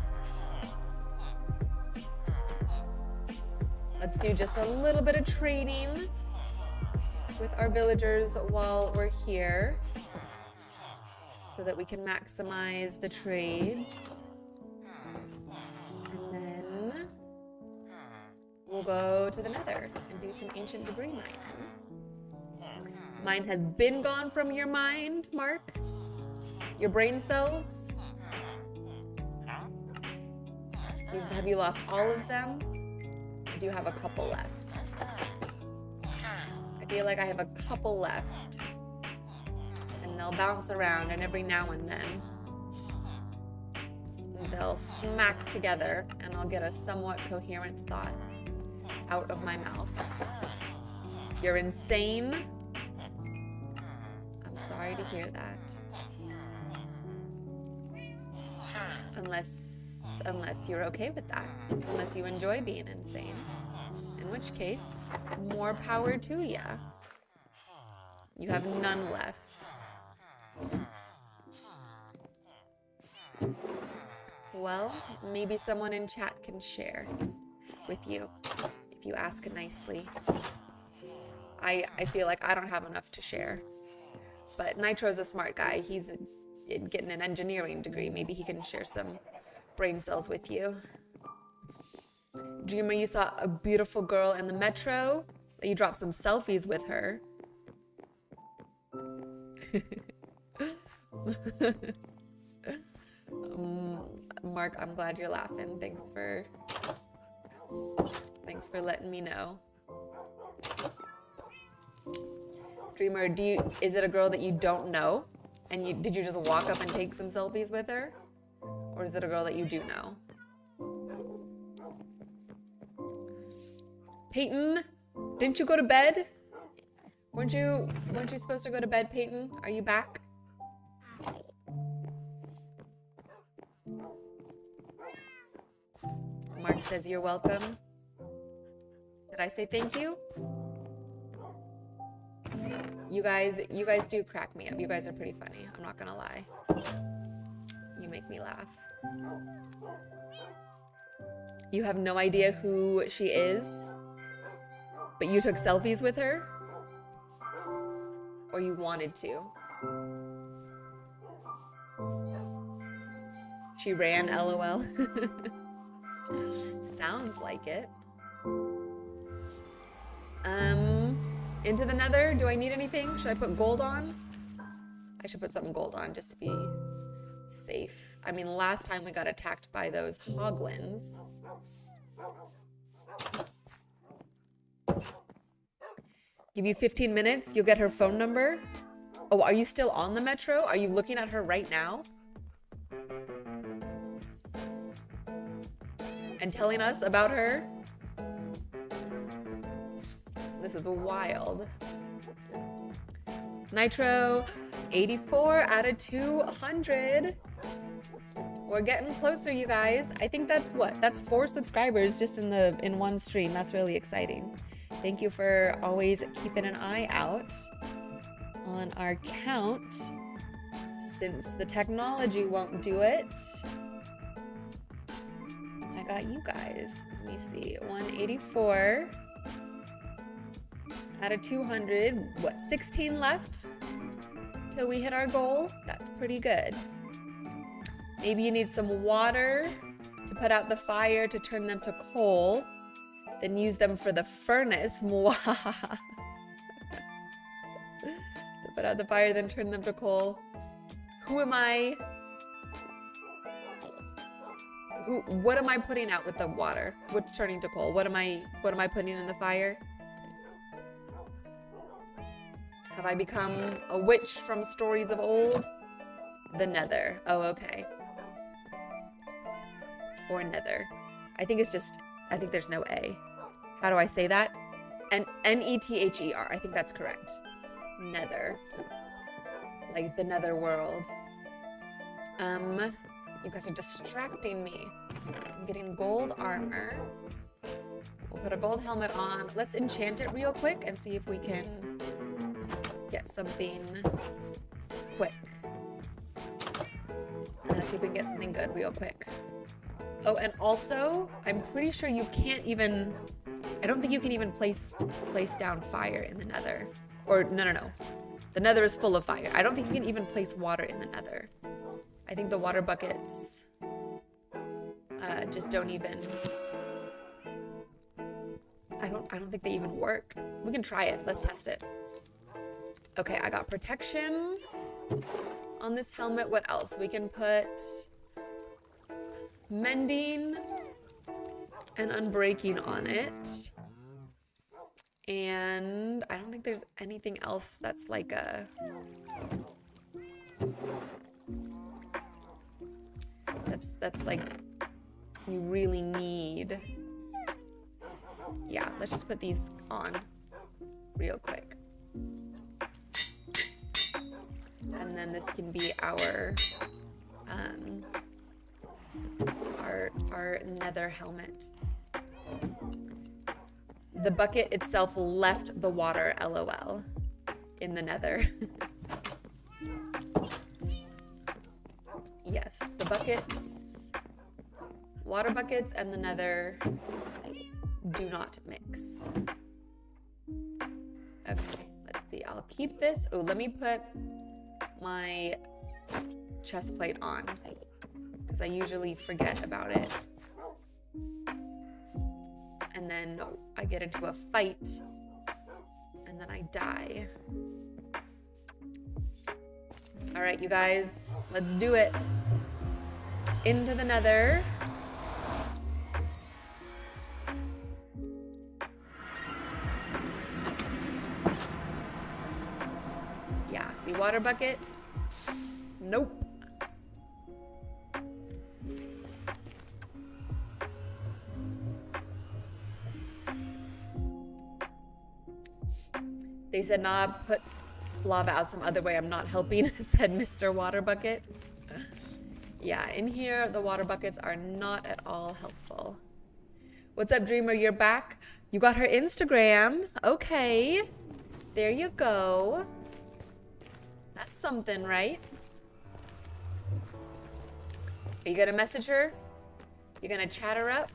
Speaker 1: Let's do just a little bit of trading with our villagers while we're here so that we can maximize the trades. And then we'll go to the nether and do some ancient debris mining. Mine has been gone from your mind, Mark. Your brain cells. Have you lost all of them? I do have a couple left. I feel like I have a couple left. And they'll bounce around, and every now and then they'll smack together, and I'll get a somewhat coherent thought out of my mouth. You're insane. I'm sorry to hear that. Unless you're okay with that. Unless you enjoy being insane. In which case, more power to ya. You have none left. Well, maybe someone in chat can share with you if you ask nicely. I feel like I don't have enough to share. But Nitro's a smart guy. He's getting an engineering degree. Maybe he can share some brain cells with you. Dreamer, you saw a beautiful girl in the metro. You dropped some selfies with her. Mark, I'm glad you're laughing. Thanks for letting me know. Dreamer, is it a girl that you don't know? And did you just walk up and take some selfies with her? Or is it a girl that you do know? Peyton, didn't you go to bed? Weren't you supposed to go to bed, Peyton? Are you back? Mark says you're welcome. Did I say thank you? You guys do crack me up. You guys are pretty funny. I'm not gonna lie. You make me laugh. You have no idea who she is, but you took selfies with her? Or you wanted to? She ran, LOL. Sounds like it. Into the nether, do I need anything? Should I put gold on? I should put some gold on just to be safe. I mean, last time we got attacked by those hoglins. Give you 15 minutes, you'll get her phone number. Oh, are you still on the metro? Are you looking at her right now? And telling us about her? This is wild. Nitro, 84 out of 200. We're getting closer, you guys. I think that's what? That's 4 subscribers just in one stream. That's really exciting. Thank you for always keeping an eye out on our count, since the technology won't do it. I got you guys. Let me see. 184 out of 200. What, 16 left till we hit our goal? That's pretty good. Maybe you need some water to put out the fire to turn them to coal, then use them for the furnace. To put out the fire, then turn them to coal. Who am I? What am I putting out with the water? What's turning to coal? What am I putting in the fire? Have I become a witch from stories of old? The Nether. Oh, okay. Or Nether. I think there's no A. How do I say that? N-E-T-H-E-R. I think that's correct. Nether. Like the nether world. You guys are distracting me. I'm getting gold armor. We'll put a gold helmet on. Let's enchant it real quick and see if we can get something quick. Let's see if we can get something good real quick. Oh, and also, I'm pretty sure you can't even, I don't think you can even place down fire in the nether. Or, no. The nether is full of fire. I don't think you can even place water in the nether. I think the water buckets just don't even, I don't think they even work. We can try it. Let's test it. Okay, I got protection on this helmet. What else? We can put mending and unbreaking on it. And I don't think there's anything else that's like a... That's like you really need. Yeah, let's just put these on real quick. And then this can be our nether helmet. The bucket itself left the water, LOL, in the nether. Yes, the buckets, water buckets and the nether do not mix. Okay, let's see. I'll keep this. Oh, let me put my chest plate on because I usually forget about it. And then I get into a fight and then I die. All right, you guys, let's do it. Into the nether. Yeah, see water bucket? Nope. They said, nah, put lava out some other way. I'm not helping, said Mr. Water Bucket. Yeah, in here, the water buckets are not at all helpful. What's up, Dreamer? You're back? You got her Instagram. Okay. There you go. That's something, right? Are you gonna message her? You're gonna chat her up?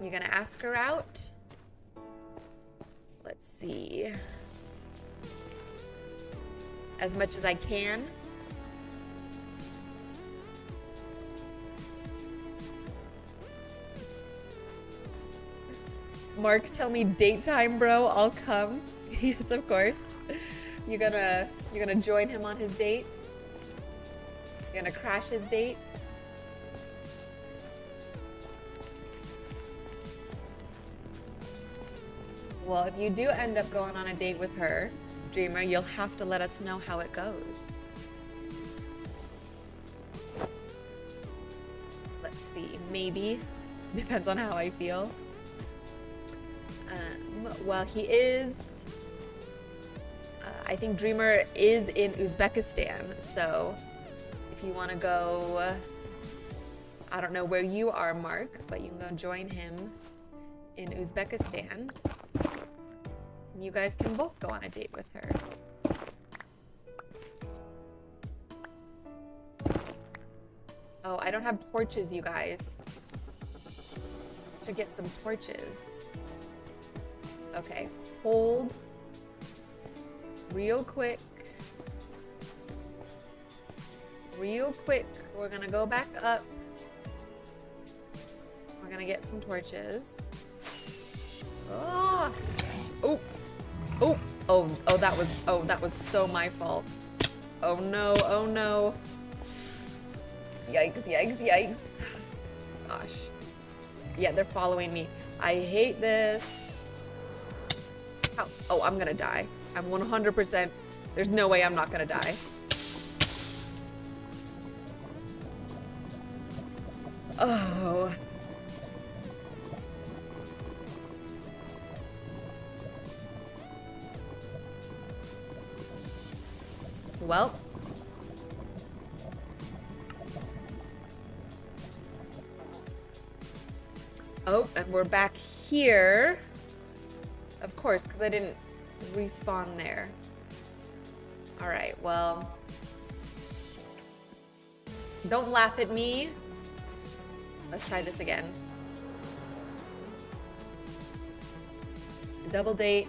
Speaker 1: You're gonna ask her out? Let's see. As much as I can. Mark, tell me date time, bro. I'll come. Yes, of course. You're gonna join him on his date? You're gonna crash his date? Well, if you do end up going on a date with her, Dreamer, you'll have to let us know how it goes. Let's see, maybe. Depends on how I feel. Well, he is, I think Dreamer is in Uzbekistan, so if you want to go, I don't know where you are, Mark, but you can go join him in Uzbekistan. You guys can both go on a date with her. Oh, I don't have torches, you guys. Should get some torches. Okay, hold. Real quick. Real quick. We're gonna go back up. We're gonna get some torches. Oh! Oh! Oh! Oh, that was so my fault. Oh no, oh no. Yikes, yikes, yikes. Gosh. Yeah, they're following me. I hate this. Ow. Oh, I'm gonna die. I'm 100%. There's no way I'm not gonna die. Oh. Well. Oh, and we're back here. Of course, because I didn't respawn there. All right, well. Don't laugh at me. Let's try this again. Double date,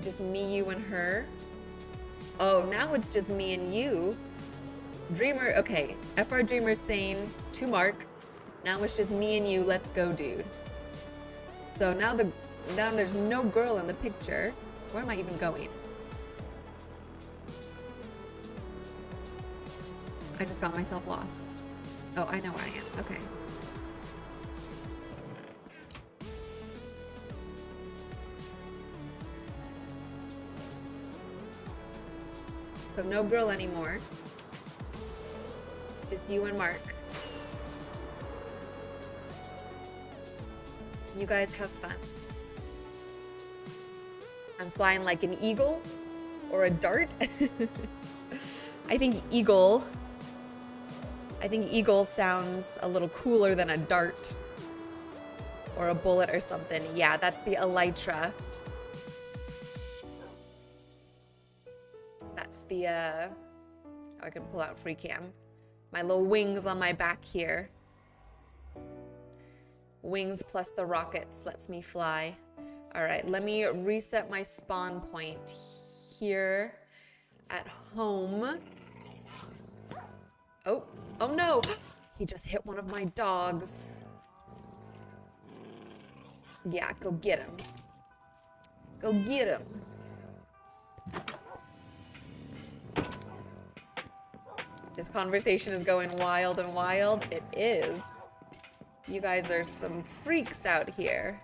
Speaker 1: just me, you, and her. Oh, now it's just me and you. Dreamer, okay. FR Dreamer's saying to Mark, now it's just me and you, let's go, dude. So now there's no girl in the picture. Where am I even going? I just got myself lost. Oh, I know where I am. Okay. So no girl anymore. Just you and Mark. You guys have fun. I'm flying like an eagle or a dart. I think eagle sounds a little cooler than a dart or a bullet or something. Yeah, that's the elytra. That's the, I can pull out free cam. My little wings on my back here. Wings plus the rockets lets me fly. All right, let me reset my spawn point here at home. Oh no! He just hit one of my dogs. Yeah, go get him. Go get him. This conversation is going wild and wild. It is. You guys are some freaks out here.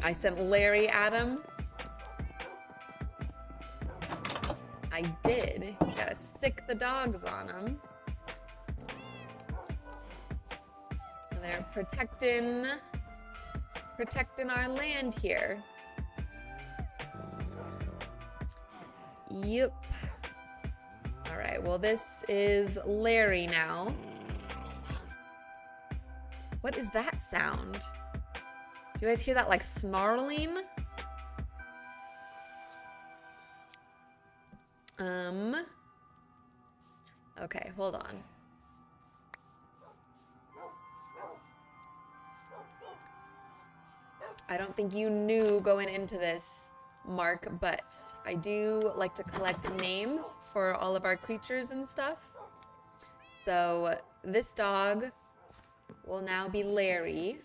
Speaker 1: I sent Larry at him. I did. You gotta sick the dogs on him. They're protecting our land here. Yep. All right, well, this is Larry now. What is that sound? Do you guys hear that, like, snarling? Okay, hold on. I don't think you knew going into this, Mark, but I do like to collect names for all of our creatures and stuff. So this dog will now be Larry.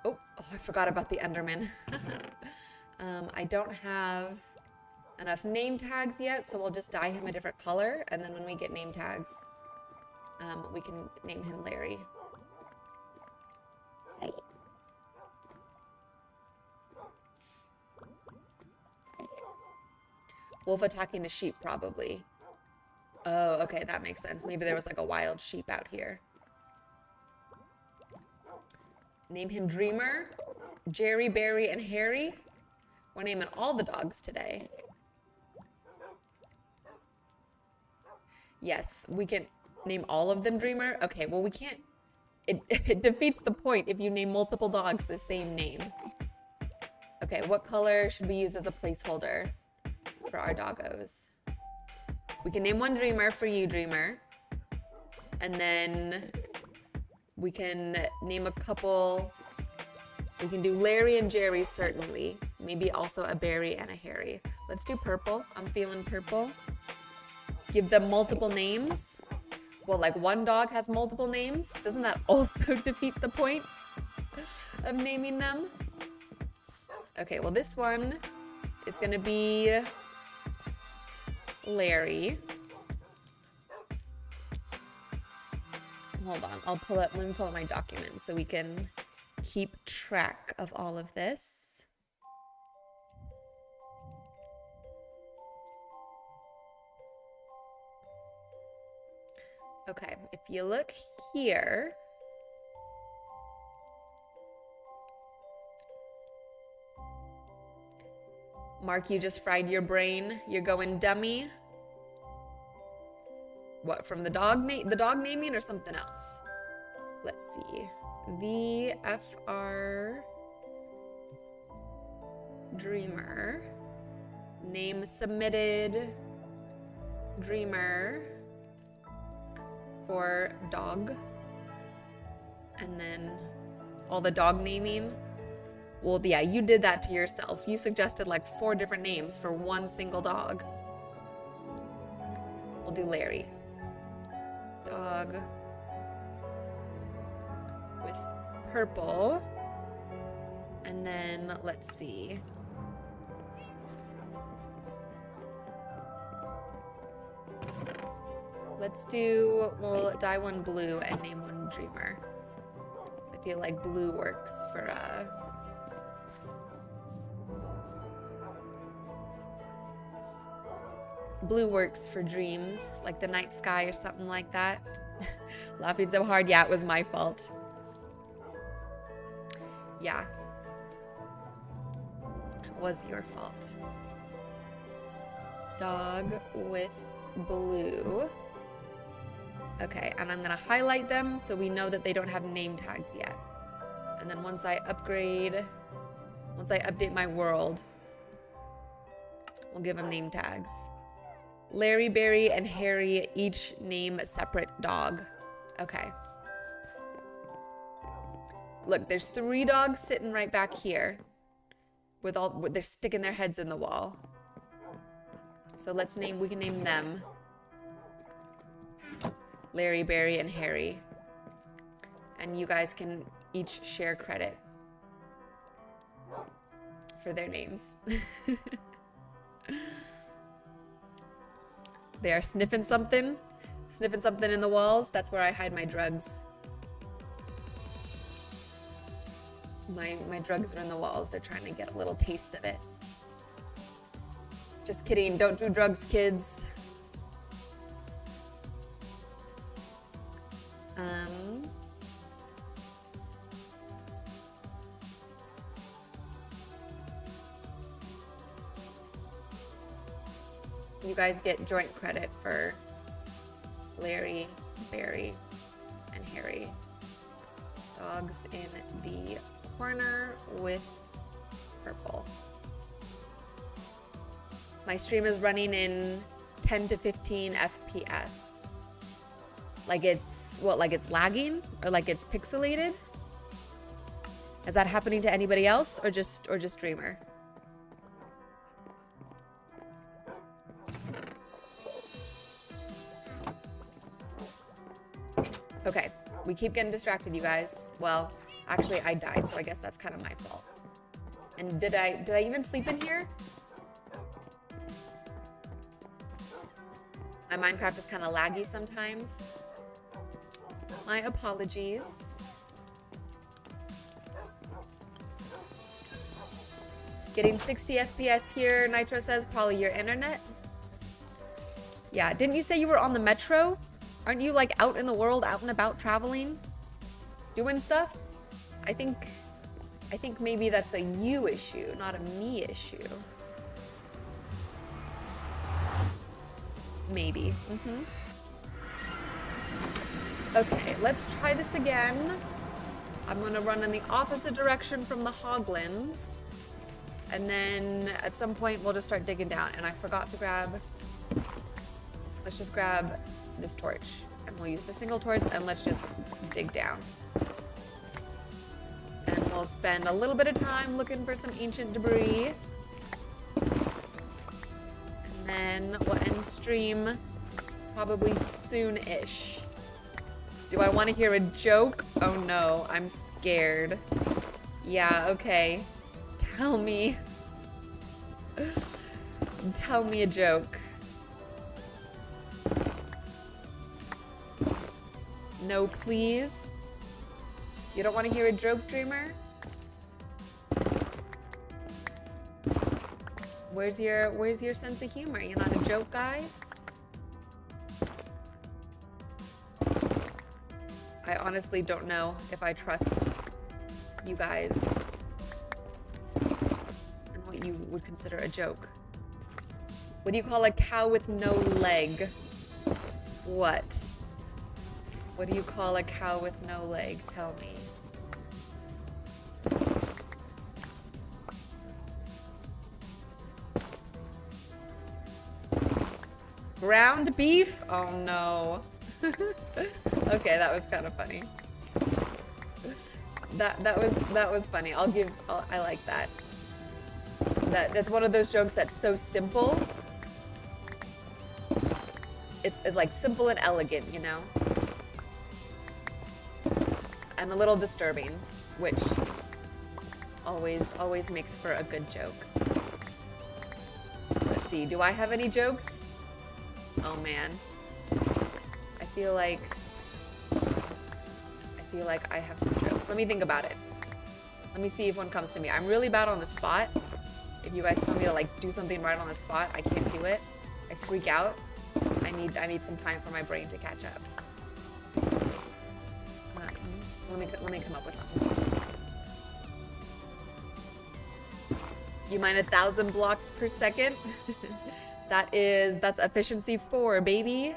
Speaker 1: Oh, I forgot about the Enderman. I don't have enough name tags yet, so we'll just dye him a different color, and then when we get name tags, we can name him Larry. Wolf attacking a sheep, probably. Oh, okay, that makes sense. Maybe there was like a wild sheep out here. Name him Dreamer, Jerry, Barry, and Harry. We're naming all the dogs today. Yes, we can name all of them Dreamer. Okay, well we can't. It defeats the point if you name multiple dogs the same name. Okay, what color should we use as a placeholder for our doggos? We can name one Dreamer for you, Dreamer. And then we can name a couple. We can do Larry and Jerry, certainly. Maybe also a Barry and a Harry. Let's do purple. I'm feeling purple. Give them multiple names. Well, like one dog has multiple names. Doesn't that also defeat the point of naming them? Okay, well this one is gonna be Larry. Hold on, let me pull up my document so we can keep track of all of this. Okay, if you look here, Mark, you just fried your brain. You're going dummy. What, from the dog naming or something else? Let's see. VFR Dreamer. Name submitted. Dreamer for dog. And then all the dog naming. Well, yeah, you did that to yourself. You suggested like 4 different names for one single dog. We'll do Larry. Dog with purple. And then let's see. We'll dye one blue and name one Dreamer. I feel like blue works for blue works for dreams, like the night sky or something like that. Laughing so hard, yeah, it was my fault. Yeah. It was your fault. Dog with blue. Okay, and I'm gonna highlight them so we know that they don't have name tags yet. And then once I update my world, we'll give them name tags. Larry, Barry, and Harry each name a separate dog. Okay. Look, there's 3 dogs sitting right back here they're sticking their heads in the wall. So we can name them Larry, Barry, and Harry. And you guys can each share credit for their names. They are sniffing something in the walls. That's where I hide my drugs. My drugs are in the walls. They're trying to get a little taste of it. Just kidding. Don't do drugs, kids. You guys get joint credit for Larry, Barry, and Harry. Dogs in the corner with purple. My stream is running in 10 to 15 FPS. Like it's lagging or like it's pixelated? Is that happening to anybody else or just Dreamer? Okay, we keep getting distracted, you guys. Well, actually I died, so I guess that's kind of my fault. And did I even sleep in here? My Minecraft is kind of laggy sometimes. My apologies. Getting 60 FPS here, Nitro says, probably your internet. Yeah, didn't you say you were on the metro? Aren't you like out in the world, out and about traveling? Doing stuff? I think maybe that's a you issue, not a me issue. Maybe. Okay, let's try this again. I'm gonna run in the opposite direction from the hoglins. And then at some point we'll just start digging down. And I forgot to grab, let's just grab this torch. And we'll use the single torch and let's just dig down. And we'll spend a little bit of time looking for some ancient debris. And then we'll end stream probably soon-ish. Do I want to hear a joke? Oh no, I'm scared. Yeah, okay. Tell me. Tell me a joke. No, please. You don't want to hear a joke, dreamer? Where's your sense of humor? You're not a joke guy? I honestly don't know if I trust you guys and what you would consider a joke. What do you call a cow with no leg? What? What do you call a cow with no leg? Tell me. Ground beef? Oh no. Okay, that was kind of funny. That was funny. I like that. That's one of those jokes that's so simple. It's like simple and elegant, you know? And a little disturbing, which always makes for a good joke. Let's see, do I have any jokes? Oh man. I feel like I have some jokes. Let me think about it. Let me see if one comes to me. I'm really bad on the spot. If you guys tell me to like do something right on the spot, I can't do it. I freak out. I need some time for my brain to catch up. Let me come up with something. You mine 1,000 blocks per second? That's efficiency 4, baby.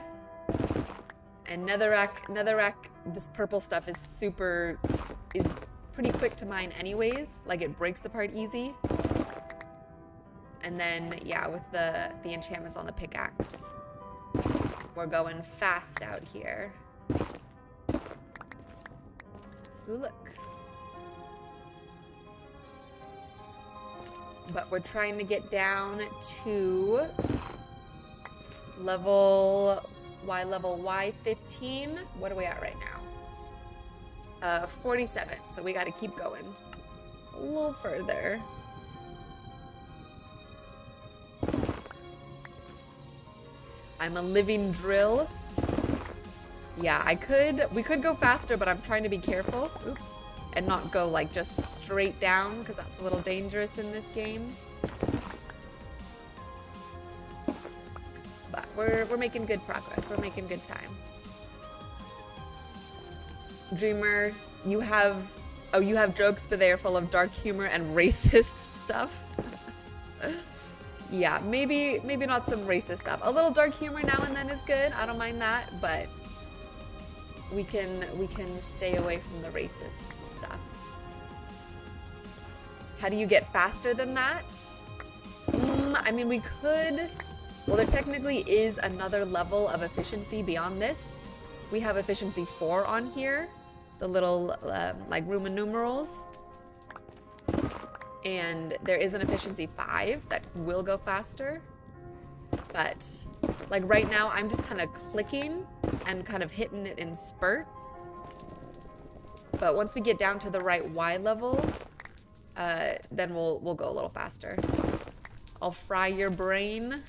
Speaker 1: And netherrack, this purple stuff is pretty quick to mine anyways. Like it breaks apart easy. And then yeah, with the enchantments on the pickaxe, we're going fast out here. Ooh, look. But we're trying to get down to level Y15. What are we at right now? 47. So we got to keep going a little further. I'm a living drill. Yeah, we could go faster, but I'm trying to be careful. Oop. And not go like just straight down, because that's a little dangerous in this game. But we're making good progress. We're making good time. Dreamer, you have jokes, but they are full of dark humor and racist stuff. Yeah, maybe not some racist stuff. A little dark humor now and then is good. I don't mind that, but we can stay away from the racist stuff. How do you get faster than that? I mean, we could. Well, there technically is another level of efficiency beyond this. We have efficiency 4 on here, the little like Roman numerals. And there is an efficiency 5 that will go faster. But like right now, I'm just kind of clicking and kind of hitting it in spurts. But once we get down to the right Y level, then we'll go a little faster. I'll fry your brain.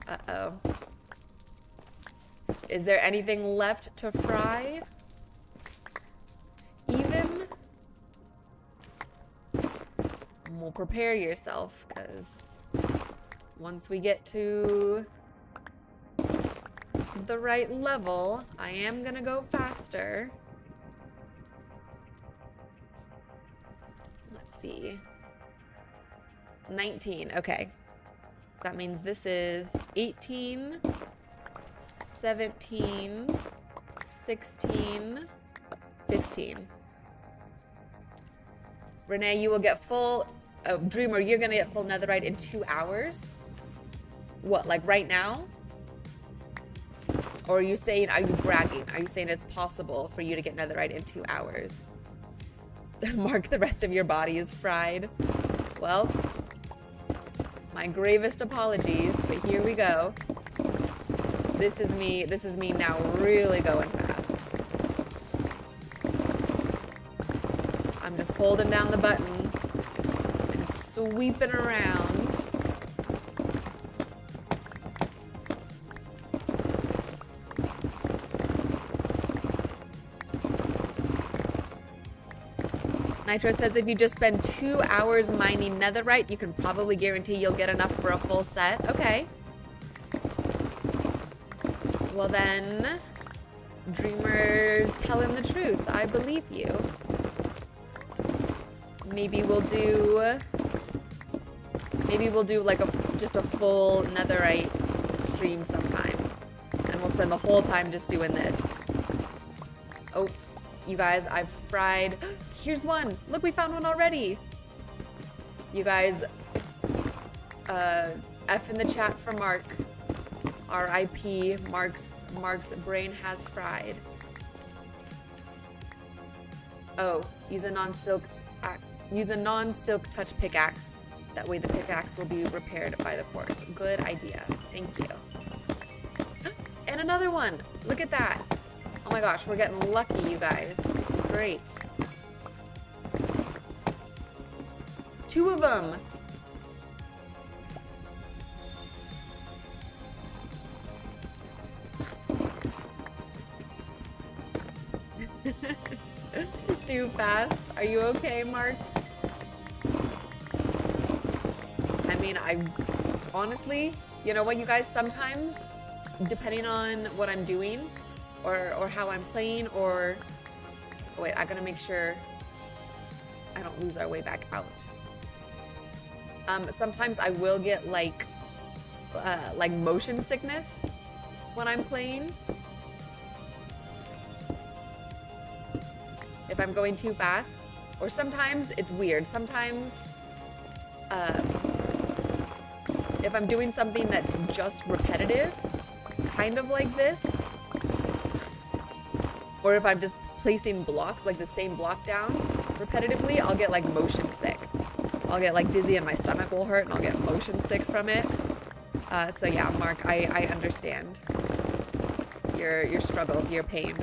Speaker 1: Uh-oh. Is there anything left to fry? Even? Well, prepare yourself, because once we get to the right level, I am gonna go faster. Let's see. 19, okay. So that means this is 18, 17, 16, 15. Renee, you will get full, oh, Dreamer, you're gonna get full netherite in 2 hours? What, like right now? Or are you saying, are you bragging? Are you saying it's possible for you to get netherite in 2 hours? Mark, the rest of your body is fried. Well, my gravest apologies, but here we go. This is me now really going fast. I'm just holding down the button and sweeping around. Nitro says if you just spend 2 hours mining netherite, you can probably guarantee you'll get enough for a full set. Okay. Well then, Dreamer's telling the truth. I believe you. Maybe we'll do like just a full netherite stream sometime. And we'll spend the whole time just doing this. Oh, you guys, I've fried. Here's one. Look, we found one already. You guys, F in the chat for Mark. R.I.P. Mark's brain has fried. Oh, use a non-silk touch pickaxe. That way the pickaxe will be repaired by the quartz. Good idea. Thank you. And another one. Look at that. Oh my gosh, we're getting lucky, you guys. This is great. 2 of them. Too fast. Are you okay, Mark? I mean, I honestly, you know what, you guys, sometimes, depending on what I'm doing or how I'm playing or... Wait, I gotta make sure I don't lose our way back out. Sometimes I will get like motion sickness when I'm playing. If I'm going too fast, or sometimes it's weird. Sometimes, if I'm doing something that's just repetitive, kind of like this, or if I'm just placing blocks, like the same block down repetitively, I'll get like motion sick. I'll get like dizzy and my stomach will hurt and I'll get motion sick from it. So yeah, Mark, I understand your struggles, your pain.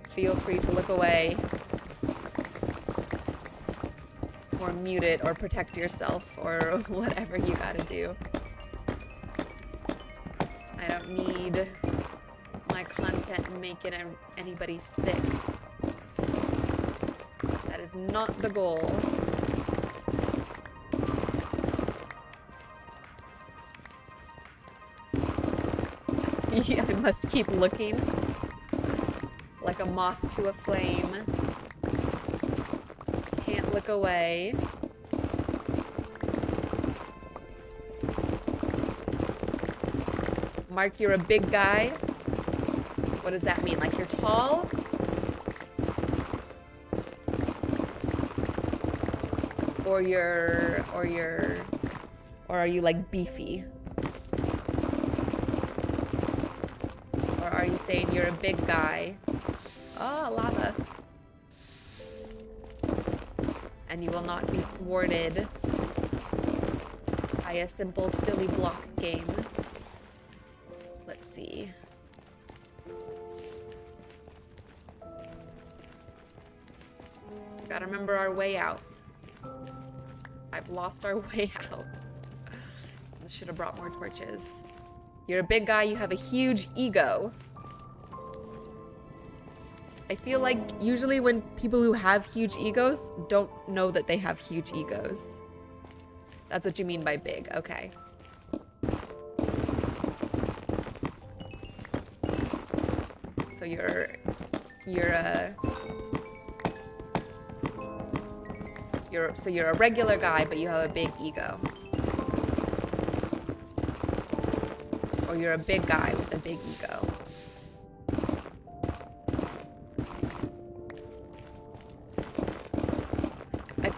Speaker 1: Feel free to look away or mute it or protect yourself or whatever you gotta do. I don't need my content making anybody sick. That is not the goal. Yeah, I must keep looking like a moth to a flame. Can't look away. Mark, you're a big guy. What does that mean? Like you're tall? Or are you like beefy? Or are you saying you're a big guy? Oh, lava. And you will not be thwarted by a simple silly block game. Let's see. Gotta remember our way out. I've lost our way out. Should have brought more torches. You're a big guy, you have a huge ego. I feel like usually when people who have huge egos don't know that they have huge egos. That's what you mean by big, okay. So you're a regular guy, but you have a big ego. Or you're a big guy with a big ego.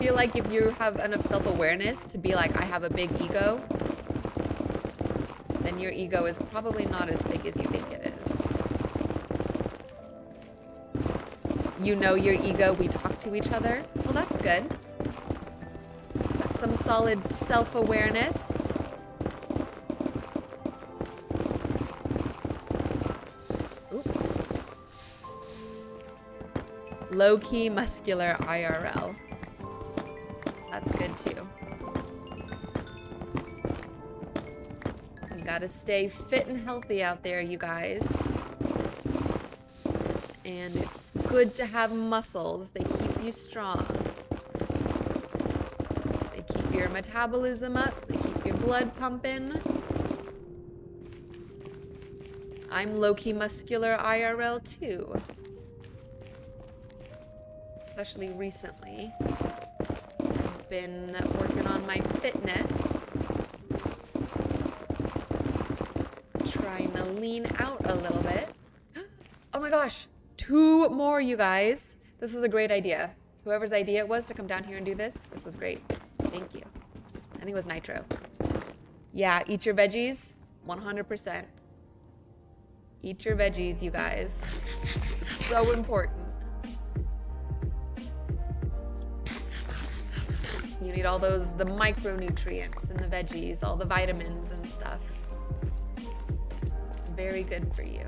Speaker 1: feel like if you have enough self-awareness to be like, I have a big ego, then your ego is probably not as big as you think it is. You know your ego, we talk to each other. Well, that's good. That's some solid self-awareness. Low-key muscular IRL. That's good too. You gotta stay fit and healthy out there, you guys. And it's good to have muscles. They keep you strong. They keep your metabolism up. They keep your blood pumping. I'm low-key muscular IRL too. Especially recently. I've been working on my fitness. Trying to lean out a little bit. Oh my gosh, 2 more, you guys. This was a great idea. Whoever's idea it was to come down here and do this was great. Thank you. I think it was Nitro. Yeah, eat your veggies, 100%. Eat your veggies, you guys. So important. You need all the micronutrients in the veggies, all the vitamins and stuff. Very good for you.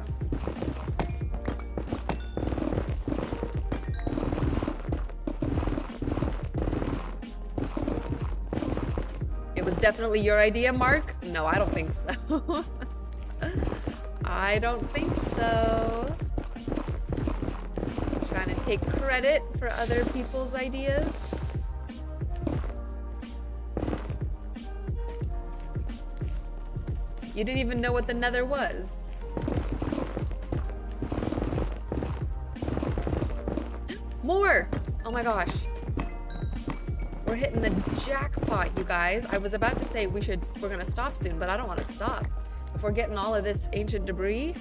Speaker 1: It was definitely your idea, Mark? No, I don't think so. I don't think so. Trying to take credit for other people's ideas. You didn't even know what the nether was. More! Oh my gosh. We're hitting the jackpot, you guys. I was about to say we're gonna stop soon, but I don't want to stop. If we're getting all of this ancient debris.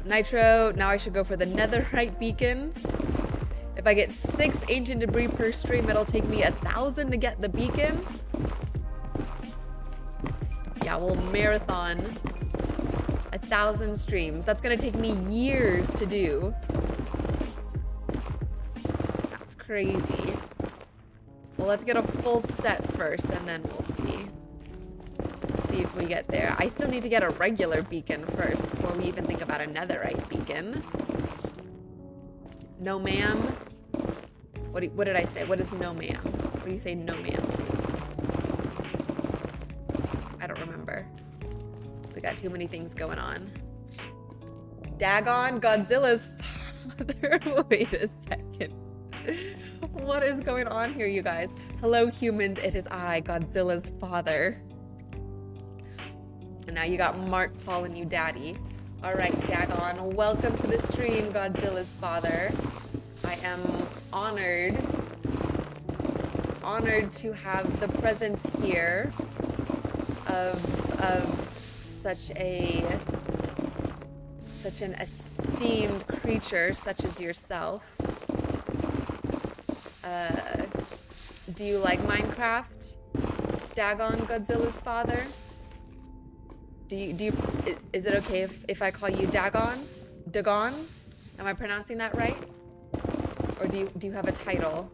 Speaker 1: Nitro, now I should go for the netherite beacon. If I get 6 ancient debris per stream, it'll take me 1,000 to get the beacon. Yeah, we'll marathon 1,000 streams. That's gonna take me years to do. That's crazy. Well, let's get a full set first, and then we'll see. See if we get there. I still need to get a regular beacon first before we even think about a netherite beacon. No, ma'am. What did I say? What is no, ma'am? What do you say no, ma'am to? I don't remember. We got too many things going on. Dagon, Godzilla's father. Wait a second. What is going on here, you guys? Hello, humans. It is I, Godzilla's father. And now you got Mark calling you daddy. All right, Dagon, welcome to the stream, Godzilla's father. I am honored to have the presence here of such an esteemed creature such as yourself. Do you like Minecraft, Dagon, Godzilla's father? Is it okay if I call you Dagon? Dagon? Am I pronouncing that right? Or do you have a title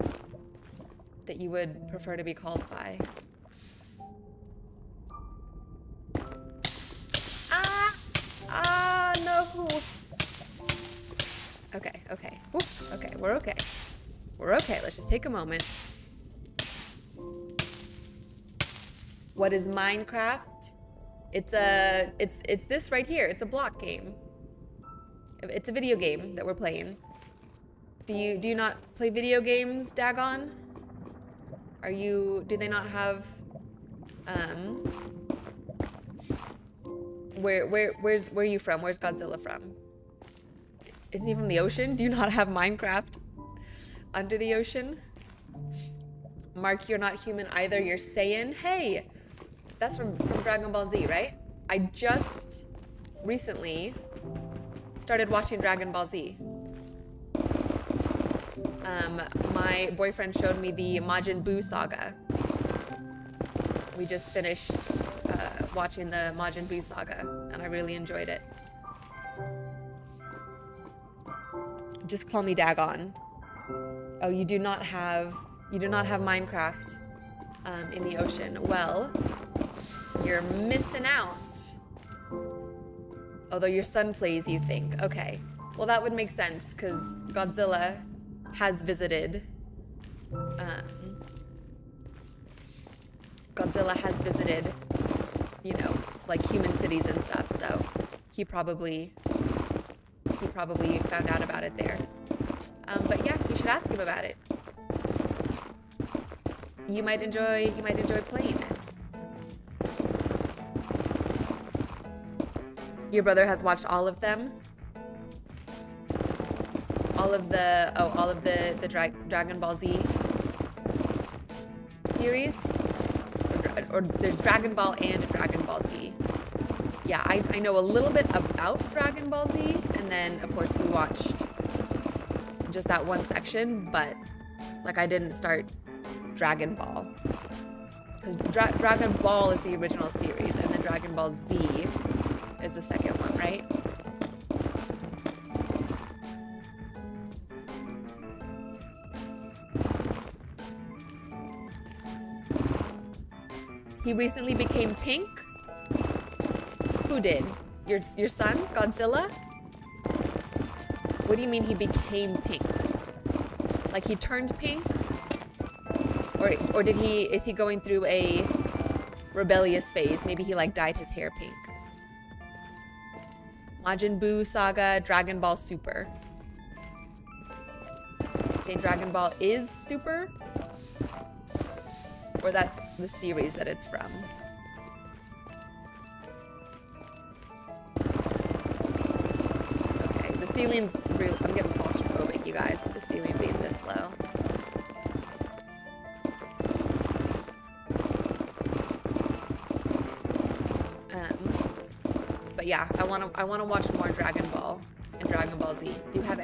Speaker 1: that you would prefer to be called by? No. Okay. Woo, okay, we're okay. We're okay. Let's just take a moment. What is Minecraft? It's this right here. It's a block game. It's a video game that we're playing. Do you not play video games, Dagon? Do they not have where are you from? Where's Godzilla from? Isn't he from the ocean? Do you not have Minecraft under the ocean? Mark, you're not human either. You're Saiyan. Hey, that's from Dragon Ball Z, right? I just recently started watching Dragon Ball Z. My boyfriend showed me the Majin Buu saga. We just finished watching the Majin Buu saga, and I really enjoyed it. Just call me Dagon. Oh, you do not have Minecraft in the ocean. Well, you're missing out. Although your son plays, you think. Okay. Well, that would make sense, because Godzilla has visited. You know, like human cities and stuff. So he probably found out about it there. But yeah, you should ask him about it. You might enjoy playing it. Your brother has watched all of them? All of the Dragon Ball Z series? Or there's Dragon Ball and Dragon Ball Z. Yeah, I know a little bit about Dragon Ball Z, and then of course we watched just that one section, but like I didn't start Dragon Ball. Because Dragon Ball is the original series, and then Dragon Ball Z is the second one, right? He recently became pink? Who did? Your son, Godzilla? What do you mean he became pink? Like he turned pink? Or is he going through a rebellious phase? Maybe he like dyed his hair pink. Majin Buu Saga, Dragon Ball Super. Say Dragon Ball is Super? Or that's the series that it's from? Okay, the ceiling's really, I'm getting claustrophobic, you guys, with the ceiling being this low. But yeah, I wanna watch more Dragon Ball and Dragon Ball Z. Do you have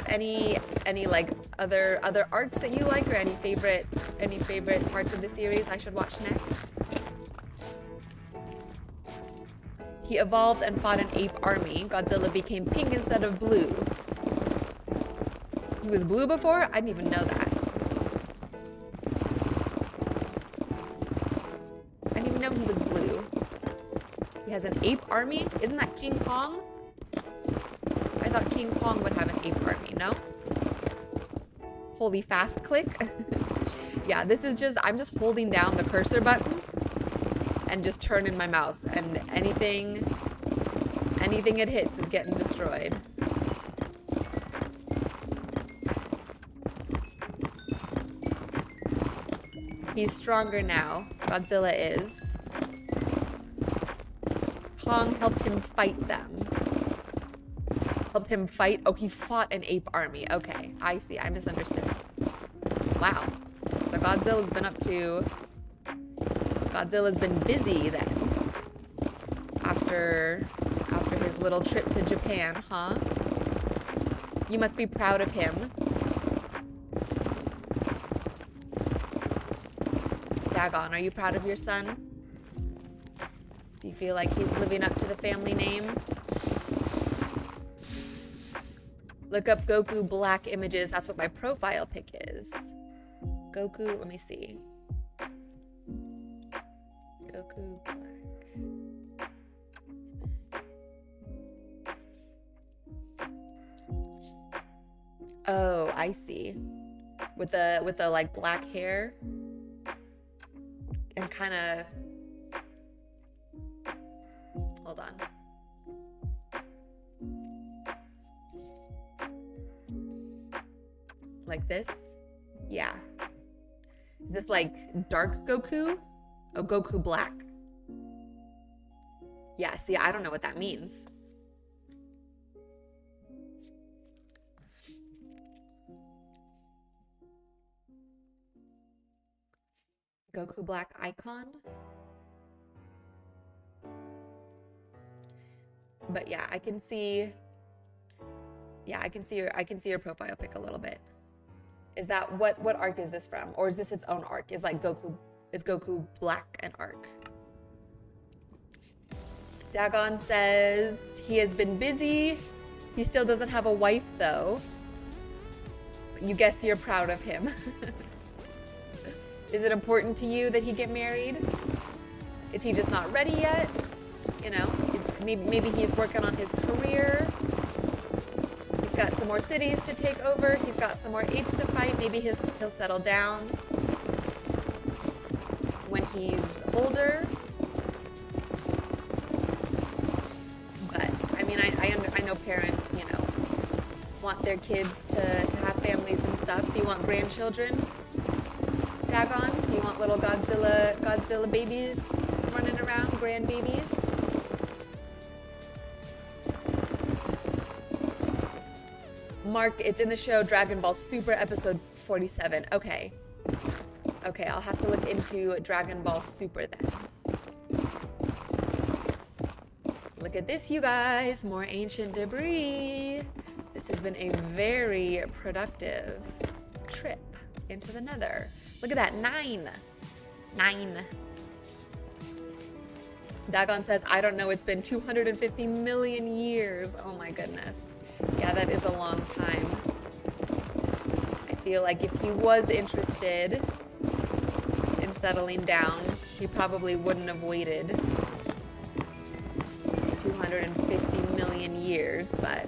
Speaker 1: any like other arcs that you like, or any favorite parts of the series I should watch next? He evolved and fought an ape army. Godzilla became pink instead of blue. He was blue before? I didn't even know that. I didn't even know he was blue. He has an ape army? Isn't that King Kong? I thought King Kong would have an ape army, no? Holy fast click. Yeah, this is just, I'm just holding down the cursor button and just turning my mouse, and anything it hits is getting destroyed. He's stronger now. Godzilla is. Kong helped him fight them. Helped him fight? Oh, he fought an ape army. Okay, I see. I misunderstood. Wow. So Godzilla's been busy then. After his little trip to Japan, huh? You must be proud of him. Dagon, are you proud of your son? Do you feel like he's living up to the family name? Look up Goku Black images. That's what my profile pic is. Goku, let me see. Goku Black. Oh, I see. With the like black hair and kind of. Hold on. Like this? Yeah. Is this like dark Goku? Oh, Goku Black. Yeah, see, I don't know what that means. Goku Black icon? But yeah, I can see your profile pic a little bit. Is that what arc is this from? Or is this its own arc? Is Goku black an arc? Dagon says he has been busy. He still doesn't have a wife though. You guess you're proud of him. Is it important to you that he get married? Is he just not ready yet? You know, maybe he's working on his career. He's got some more cities to take over. He's got some more apes to fight. Maybe he'll settle down when he's older. But I mean, I know parents, you know, want their kids to have families and stuff. Do you want grandchildren? Dagon? Do you want little Godzilla babies running around, grandbabies? Mark, it's in the show Dragon Ball Super episode 47. Okay. Okay, I'll have to look into Dragon Ball Super then. Look at this, you guys. More ancient debris. This has been a very productive trip into the nether. Look at that, 9. Dagon says, I don't know, it's been 250 million years. Oh my goodness. Yeah, that is a long time. I feel like if he was interested in settling down, he probably wouldn't have waited 250 million years, but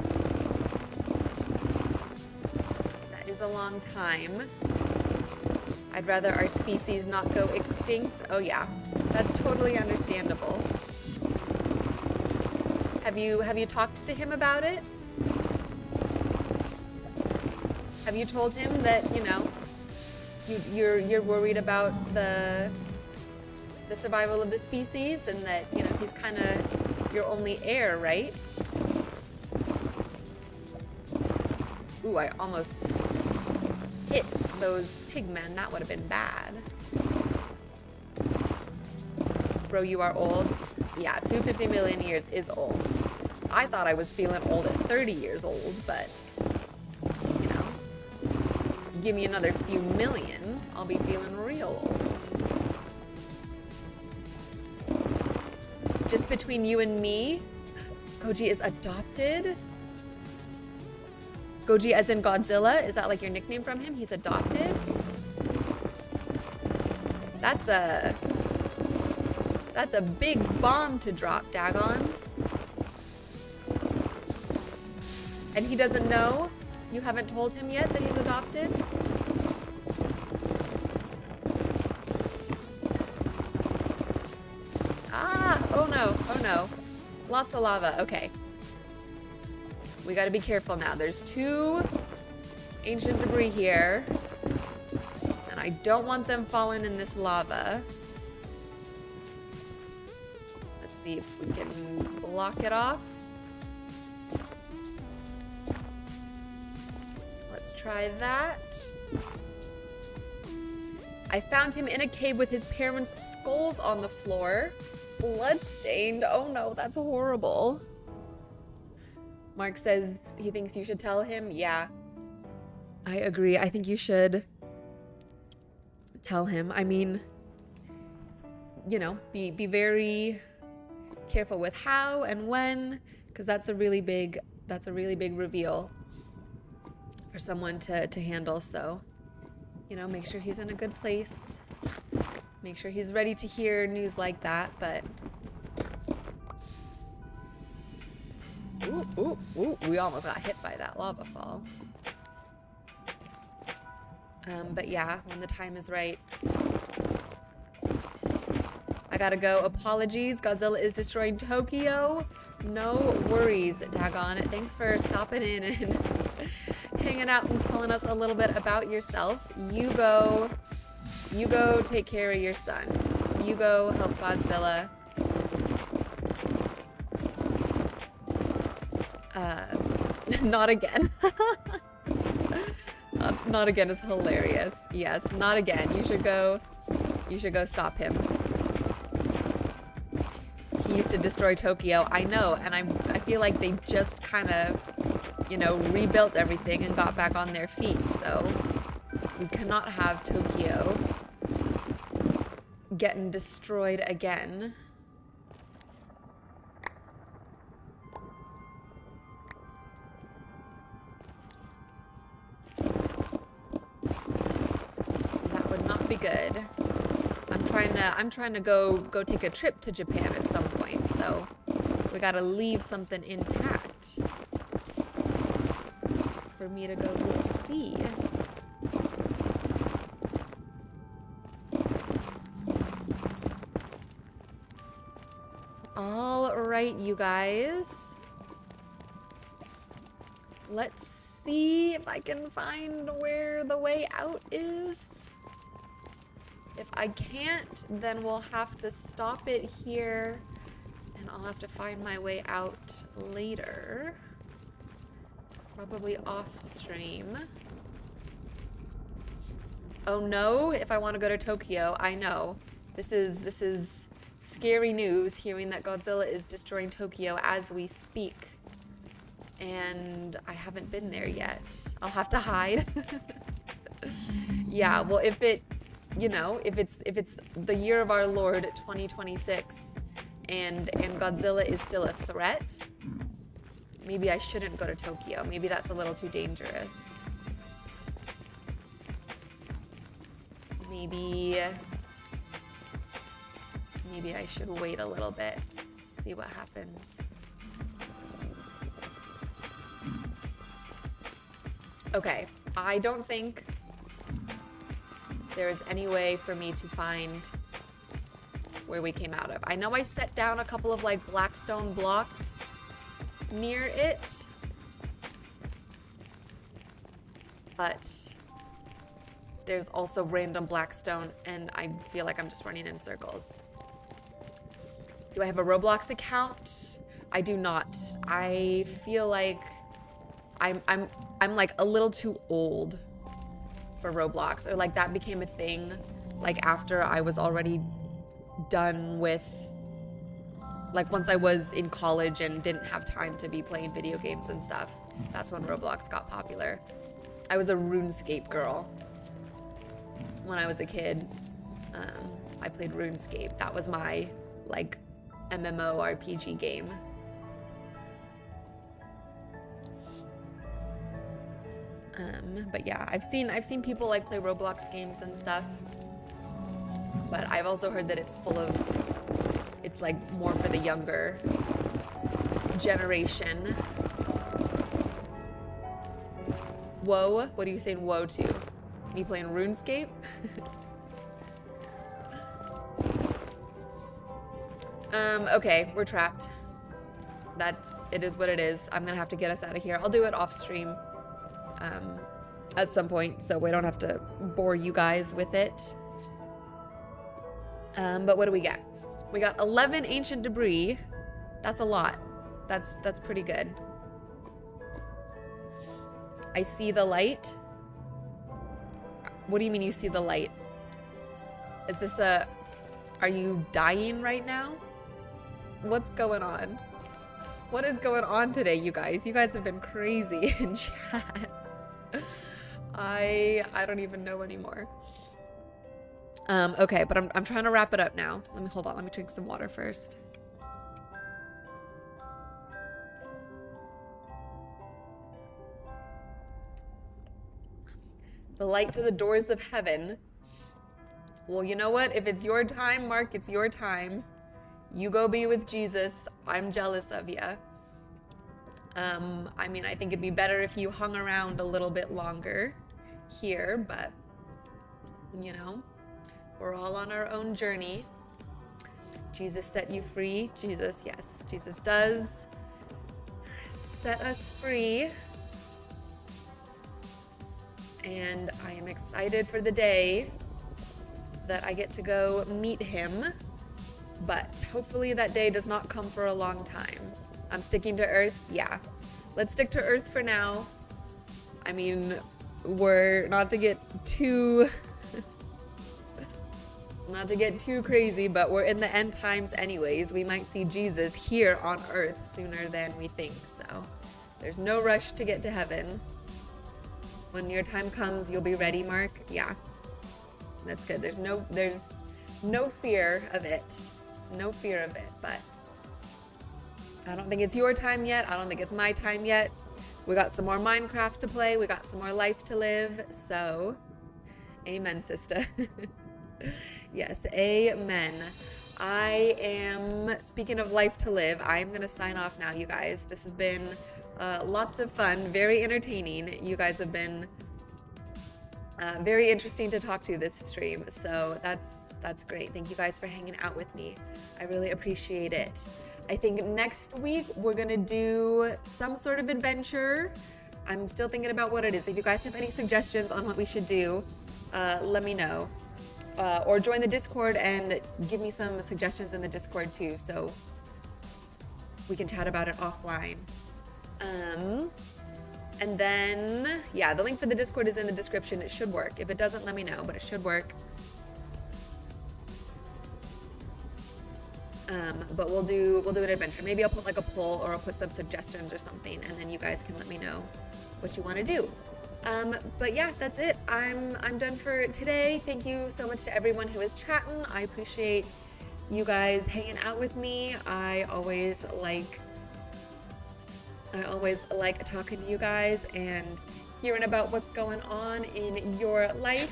Speaker 1: that is a long time. I'd rather our species not go extinct. Oh yeah, that's totally understandable. Have you talked to him about it? Have you told him that, you know, you're worried about the survival of the species and that, you know, he's kind of your only heir, right? Ooh, I almost hit those pigmen. That would have been bad. Bro, you are old. Yeah, 250 million years is old. I thought I was feeling old at 30 years old, but, you know, give me another few million, I'll be feeling real old. Just between you and me, Goji is adopted? Goji as in Godzilla? Is that like your nickname from him? He's adopted? That's a big bomb to drop, Dagon. And he doesn't know? You haven't told him yet that he's adopted? Ah, oh no. Lots of lava, okay. We gotta be careful now. There's 2 ancient debris here. And I don't want them falling in this lava. Let's see if we can block it off. Let's try that. I found him in a cave with his parents' skulls on the floor. Bloodstained. Oh no, that's horrible. Mark says he thinks you should tell him. Yeah, I agree. I think you should tell him. I mean, you know, be very careful with how and when, because that's a really big reveal for someone to handle. So, you know, make sure he's in a good place. Make sure he's ready to hear news like that, but ooh, we almost got hit by that lava fall. But yeah, when the time is right. I gotta go. Apologies, Godzilla is destroying Tokyo. No worries, Dagon. Thanks for stopping in and hanging out and telling us a little bit about yourself. You go take care of your son. You go help Godzilla. Not again. Not again is hilarious. Yes, not again. You should go stop him. he used to destroy Tokyo. I know, and I feel like they just kind of, you know, rebuilt everything and got back on their feet. So we cannot have Tokyo getting destroyed again. That would not be good. I'm trying to go take a trip to Japan at some point, so we gotta leave something intact for me to go see. All right, you guys. Let's see if I can find where the way out is. If I can't, then we'll have to stop it here, and I'll have to find my way out later. Probably off stream. Oh no, if I want to go to Tokyo, I know. This is scary news, hearing that Godzilla is destroying Tokyo as we speak. And I haven't been there yet. I'll have to hide. Yeah, well, if it, you know, if it's the year of our Lord 2026 and Godzilla is still a threat, maybe I shouldn't go to Tokyo. Maybe that's a little too dangerous. Maybe I should wait a little bit, see what happens. Okay, I don't think there is any way for me to find where we came out of. I know I set down a couple of like black stone blocks near it, but there's also random black stone, and I feel like I'm just running in circles. Do I have a Roblox account? I do not. I feel like I'm like a little too old for Roblox, or like that became a thing like after I was already done with, like once I was in college and didn't have time to be playing video games and stuff. That's when Roblox got popular. I was a RuneScape girl when I was a kid. I played RuneScape. That was my like MMORPG game. But yeah, I've seen people like play Roblox games and stuff, but I've also heard that it's like more for the younger generation. Whoa, what are you saying whoa to? Me playing RuneScape? Okay, we're trapped. It is what it is. I'm gonna have to get us out of here. I'll do it off stream at some point, so we don't have to bore you guys with it. But what do we get? We got 11 ancient debris. That's a lot. That's pretty good. I see the light. What do you mean you see the light? Is this are you dying right now? What's going on? What is going on today, you guys? You guys have been crazy in chat. I don't even know anymore. Okay, but I'm trying to wrap it up now. Hold on, let me drink some water first. The light to the doors of heaven. Well, you know what? If it's your time, Mark, it's your time. You go be with Jesus. I'm jealous of you. I mean, I think it'd be better if you hung around a little bit longer here, but, you know, we're all on our own journey. Jesus set you free. Jesus, yes, Jesus does set us free. And I am excited for the day that I get to go meet him, but hopefully that day does not come for a long time. I'm sticking to Earth, yeah. Let's stick to Earth for now. I mean, we're not to get too not to get too crazy, but we're in the end times anyways. We might see Jesus here on earth sooner than we think. So there's no rush to get to heaven. When your time comes, you'll be ready, Mark. Yeah, that's good. There's no fear of it. No fear of it, but I don't think it's your time yet. I don't think it's my time yet. We got some more Minecraft to play. We got some more life to live. So, amen, sister. Yes, amen. I am, speaking of life to live, I am going to sign off now, you guys. This has been lots of fun, very entertaining. You guys have been very interesting to talk to this stream. So that's great. Thank you guys for hanging out with me. I really appreciate it. I think next week we're gonna do some sort of adventure. I'm still thinking about what it is. If you guys have any suggestions on what we should do, let me know. Or join the Discord and give me some suggestions in the Discord too, so we can chat about it offline. And then, yeah, the link for the Discord is in the description. It should work. If it doesn't, let me know, but it should work. But we'll do an adventure. Maybe I'll put like a poll, or I'll put some suggestions or something, and then you guys can let me know what you want to do. But yeah, that's it. I'm done for today. Thank you so much to everyone who is chatting. I appreciate you guys hanging out with me. I always like talking to you guys and hearing about what's going on in your life.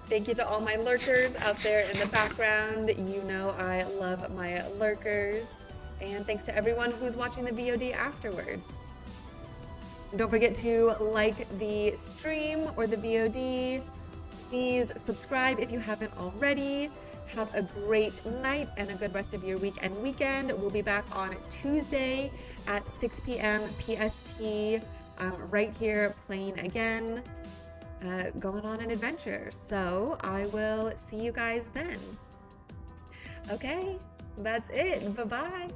Speaker 1: Thank you to all my lurkers out there in the background. You know I love my lurkers. And thanks to everyone who's watching the VOD afterwards. Don't forget to like the stream or the VOD. Please subscribe if you haven't already. Have a great night and a good rest of your week and weekend. We'll be back on Tuesday at 6 p.m. PST, right here playing again, going on an adventure. So I will see you guys then. Okay, that's it. Bye-bye.